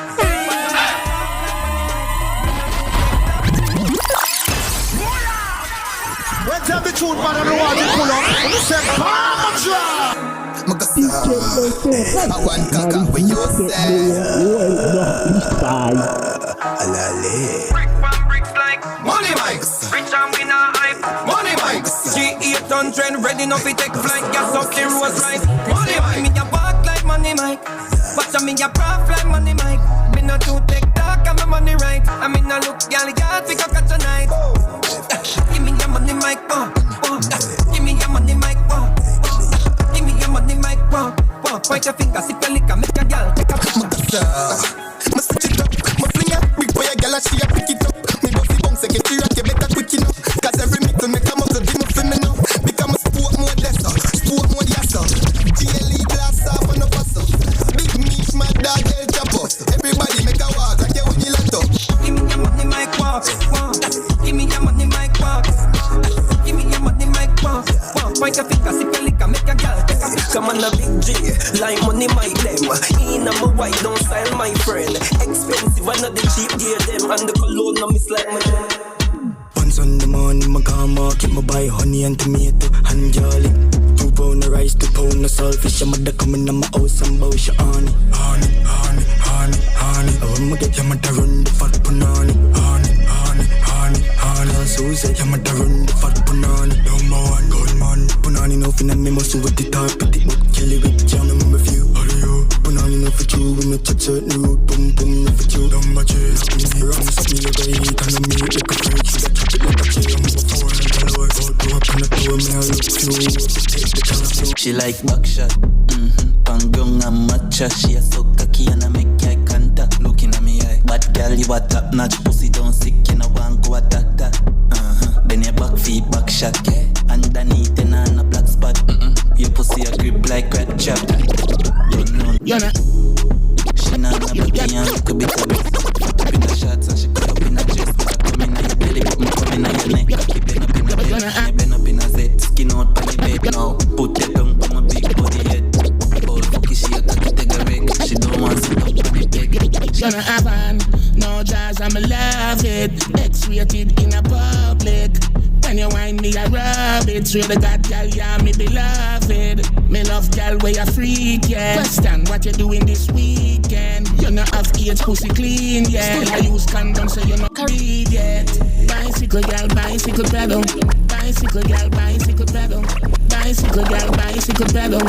When's every tune man on the wall you pull up? You say bomb drop. I want caca when you say Brick from bricks like Money Mikes. Rich and we not hype. Money Mikes. G800 ready enough to take flight. Gas up the rose line. Money Mike. Me a walk like Money Mike. Watch me a prof like Money Mike. Me not too take talk and my money right. I mean I look gal we go catch a night. Give me your money Mike. Give me your money Mike. Give me your money Mike. Point your finger, sip your liquor, make a girl take a picture. Ma switch it up, ma fling it. Big boy a girl she a pick it up. Me bossy bounce a get you rock, you better quick enough. Cause every mix will make a muscle, be my feminine now. Become a sport mode lesser, sport mode yasser. GLE glass off on the bustle. Big meat, my dog, El Chapo. Everybody make a walk, like you with your laptop. Give me your money, Mike, walk. Give me your money, Mike, walk. Give me your money, Mike, walk. Point your finger, sip your liquor, make a girl take a picture. Come on a big G, like Money my them. In a my white, don't style my friend. Expensive, I know the cheap gear them. And the cologne on me like my Once on the morning, my car market, my buy honey and tomato and garlic. £2 a rice, 2 pound of saltfish. Your mother coming in my house and bow your honey. Honey. I'ma get your mother run the fat punani. Honey. So say your mother run the fat punani. Number 1 gunman. Punani no finna me muscle with the top. Put it with kill it with jam and with you. How do you? Punani no for you. We no touch certain road. Boom no for you. Dumb my chase. Run something like a heat and a meat like a fruit. She got chop it like a chase. I'm over 4 and a lower. Go up on the door. Me I look through. Take the chance. She like buckshot. Pangong and matcha. She a so cocky and I make eye contact. Looking at me eye. Bad girl, you a top notch. Pussy don't sick, you know one go attack that. Then your back feet back shot. Underneath and on a black spot. Your pussy a grip like red chop. Don't know. She not a body and look a bit of it. Up in the shots and she cut up in her chest. Come in your belly, come in your neck. Keep bend up in her bed. Bend up in her zet. Skin out on the bed now. Put your tongue on my big body head. She a cocky take a wreck. She don't want to sit up on the peg. Gonna have fun, no jazz, I'ma love it. X-rated in a public. When you whine me, I rub it. Swear to God, girl, yeah, me beloved. Me love girl where you freak, yeah. Question, what you doing this weekend? You not have age, pussy clean, yeah. Still I use condom, so you not read yet. Bicycle girl, bicycle pedal. Bicycle girl, bicycle pedal. Bicycle girl, bicycle pedal.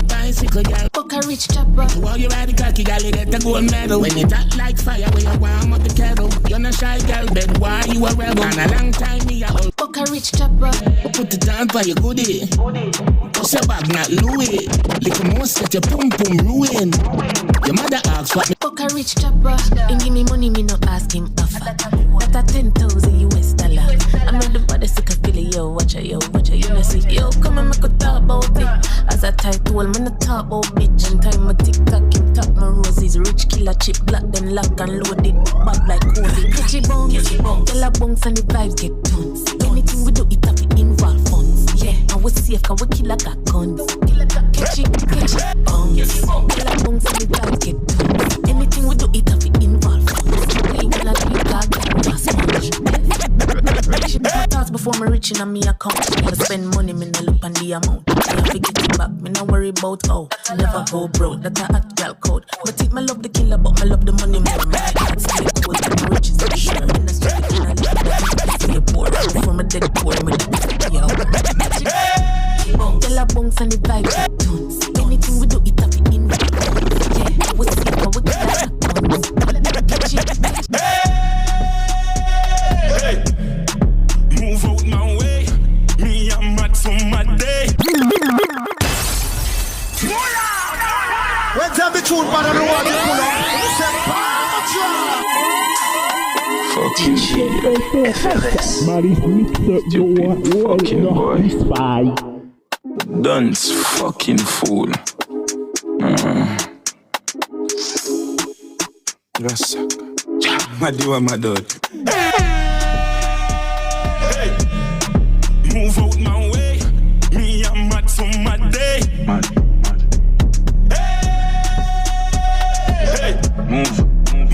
Bicycle girl, fuck a rich chopper. While you ride the cocky, girl, you get a gold medal. When you talk like fire, when you warm up the kettle. You're not shy, girl, but why you a rebel? And a long time, me a old fuck a rich chopper. Put it down for your goodie. Push your bag, not Louis. Little more set your pum pum ruin. Your mother asks what me fuck a rich chopper. And give me money, me no ask him offer. That a 10,000 US dollar. I'm not the body sick of Billy, yo, watch it, you know see. Yo, come and make a talk about it. As a title, me no talk about bitch. And time my TikTok, him top my roses. Rich killer chip, black them lock and loaded. Bad like Cody. Catchy bones, yellow bones and the vibes get tons. Anything we do, it have to involve funds. Yeah, and we safe cause we killer got guns. Catchy bones, yellow bones and the vibes get tons. Anything we do, it have to involve funds. We wanna be God, pass much. She my thoughts before me reaching on me account. Me spend money, me no look on the amount. Me have to get it back, me no worry about how. Never go broke, that's a hot girl code. But it me love the killer, but me love the money more. My heart stay cold, the riches are sure. In the street, and I live that see the poor. Before me dead poor, me dead yo. Tell a bunks and the vibe get tunes. Anything we do, it have to involve. Yeah, we see how we get that. Hey, move out my way. Me I'm mad for my day. Let's have the tune, but I don't want to pull up. DJ FRS. Fucking boy. Dance fucking fool. Yes, my dear, my dog. Hey, move out my way. Me I'm mad for my day. Mad. Hey,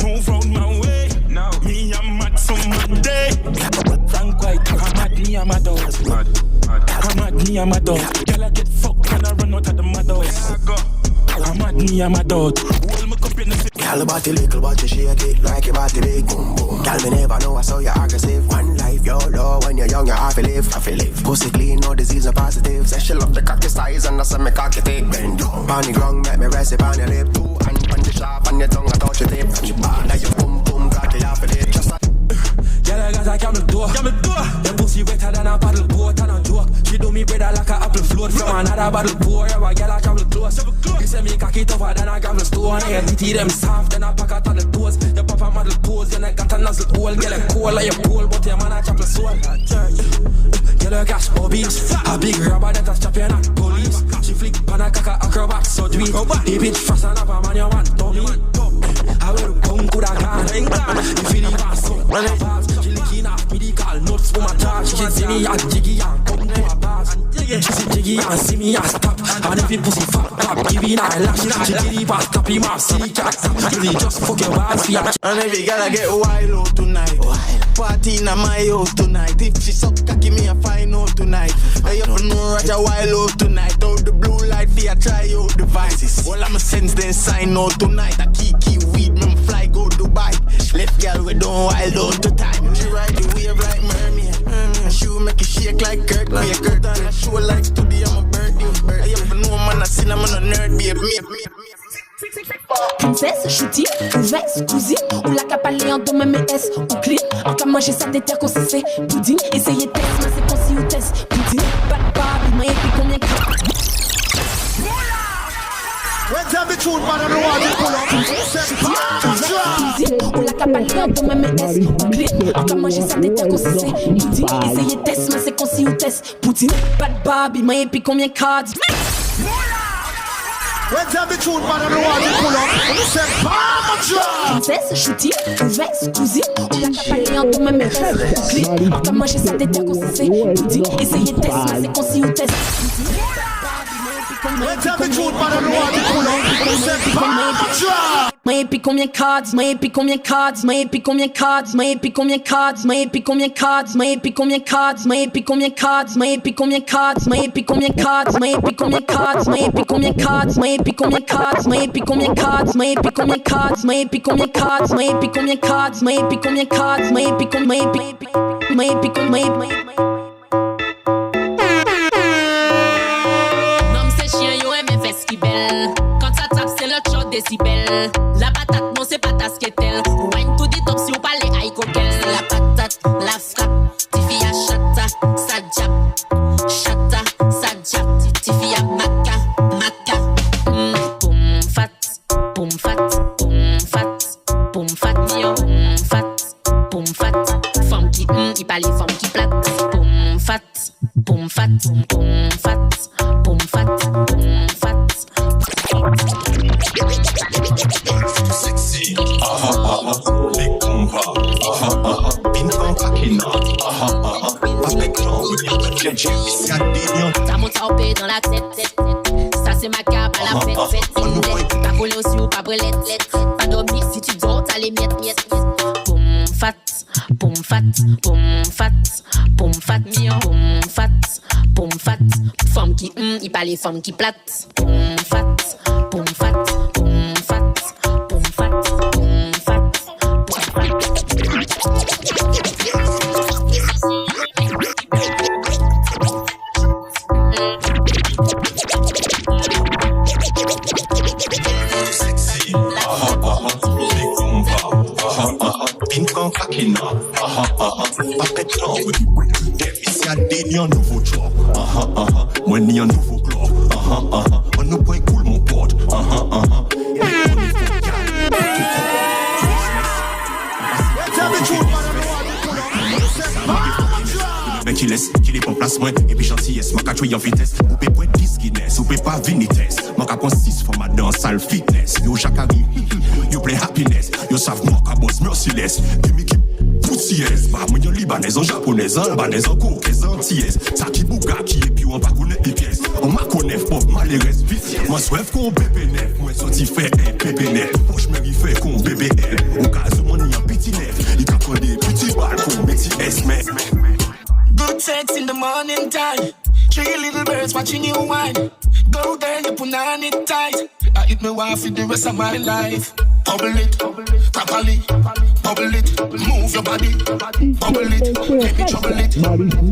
move out my way. Now me I'm mad for my day. Frank White, I'm mad, me I'm mad dog. I'm mad, me I'm mad dog. Girl I get fucked and I run out of the mad dog. I'm mad, me I'm mad dog. Hold my cup in the Girl, body little, but you shake it like your body big. Boom, boom. Girl, me never know I saw you aggressive. One life, you're low. When you're young, you have to live. Pussy clean, no disease, no positive. Say she love the cocky size and that's me cocky thick. Bend down, on the ground, make me rest it on your lip. Two hand on the sharp, on your tongue, I touch your tip. And you bad like your boom, boom, cocky off of it. Just like girl, I got a camel door. Your pussy wetter than a paddle boat and a joke. She do me better like a apple float from another bottle pour. Yeah, girl, I travel close. You say me cocky tougher than a gravel stone. Yeah, titty them soft, then I pack out on the toes. Your papa model pose, you got a nozzle hole. Girl, you cold like you cold, but your man a chapel soul. Girl, you gas obese. A big rubber that a champion at police. She flick pan a caca acrobat surgery. The bitch fast and up a man you want dummy. I will come could a gone. If you need a son, run it fast. She licking off medical notes for my charge. She see me as jiggy and come to my bars. She see jiggy and see me as stop. And if you pussy fat, clap, give me a lash. She give it past, tap him off, see the cat. You just fuck your bars for your and if you gotta get wild out tonight, party in my house tonight. If she suck cocky, me a fine out tonight. I have to know Roger wild out tonight. Out the blue light. see I try out devices. All I'm a sense then sign out tonight. I keep weed, me fly go Dubai. Left girl we don't wild out to time. She ride the wave like mermaid. She will make it shake like Kurt. Like Kurt on a show like today I'm a birthday. I ever know man I seen I'm a nerd babe. Princesse, shooting, ouvesse, cousine. Ou la capalée en dos, même S ou clean. En cas manger ça déterre qu'on c'est pudding. Essayez test, mais c'est qu'on si ou test pudding. Bad Barbie, mais puis combien de Where's the tune man on the wall? Ou la capalée en dos, même S ou clean. En cas manger ça déterre qu'on c'est pudding. Essayez test, mais c'est qu'on si ou test pudding. Bad Barbie, mais puis combien de cards? Where's the tune man on the wall? Princesse, shooting, ouvesse, cousine. Ou la capalée en dos, même S ou clean. En cas manger ça déterre qu'on c'est pudding. Essayez test, mais c'est qu'on si ou test pudding. Mais puis combien cards, mais puis combien cards, mais puis combien cards, mais puis combien cards, mais puis combien cards, mais puis combien cards, mais puis combien cards, mais puis combien cards, mais puis combien cards, mais puis combien cards, mais puis combien cards, mais puis combien cards, mais puis combien cards, mais puis combien cards, mais puis combien cards, mais puis combien cards, mais puis combien cards, mais puis combien quand ça tape, c'est le shot décibel. La patate, non, c'est pas ta skettel. Wine to the top si vous parlez aïe coquel. La patate, la frappe, tifia chata, ça jab. Chata, ça jab, tifia maca, maca. Boum fat, boum fat, boum fat, boum fat, mio, boum fat. Femme qui il parle, femme qui plate. Boum fat, boum fat, boum fat, boum fat, boum fat. Sexy, les combats, pintant kakina, avec l'angle, t'as mon taupé dans la tête, ça c'est ma cape à la fête, pas collé aussi ou pas brelette, pas dormir si tu dors, t'as les miettes, boum fat, boum fat, boum fat, boum fat, mio, boum fat, femme qui il parle femme qui plate, boum fat, boum fat, boum fat, boum fat, boum fat, sexy, les combats, pintant kakina, avec l'angle, depuis y'a des nouveau job, moi ni un nouveau globe, on nous point cool mon pote, mais qui laisse, qui les prend place moins, et puis gentillesse, ma jouer en vitesse, ou peut point 10 Guinness, ou peut pas vinites, ma prend 6 format dans salle fitness, yo jacari, you play happiness, yo savent moi qu'à boss merciless, give me keep poussiès, bah moi yon libanaise, en japonaise, en albanaise, en courcaise, en tièse, ça qui bouga, qui est puis on va connaître les pièces, on m'a connaître, pauvre malheureuse, vicieux, moi souhaite qu'on bébé neuf, moi sorti fait un bébé neuf, poche me fait qu'on bébé neuf, au cas où mon y a petit neuf, il t'a connu des petits balcons, petit S, mais good sex in the morning time. 3 little birds watching you whine. Go girl, you put on it tight. I hit me wife for the rest of my life. Bubble it, properly. Bubble it, move your body. Bubble it, let me trouble it.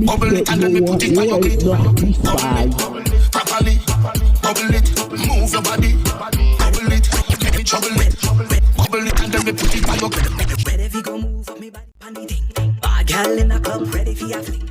Bubble it and let me put it on your clit. Bubble it, properly. Bubble it, move your body. Bubble it, let me trouble it. Bubble it and let me put it on your clit. Ready if you go move up me body, panty thing. Bad girl in a club, ready for your fling.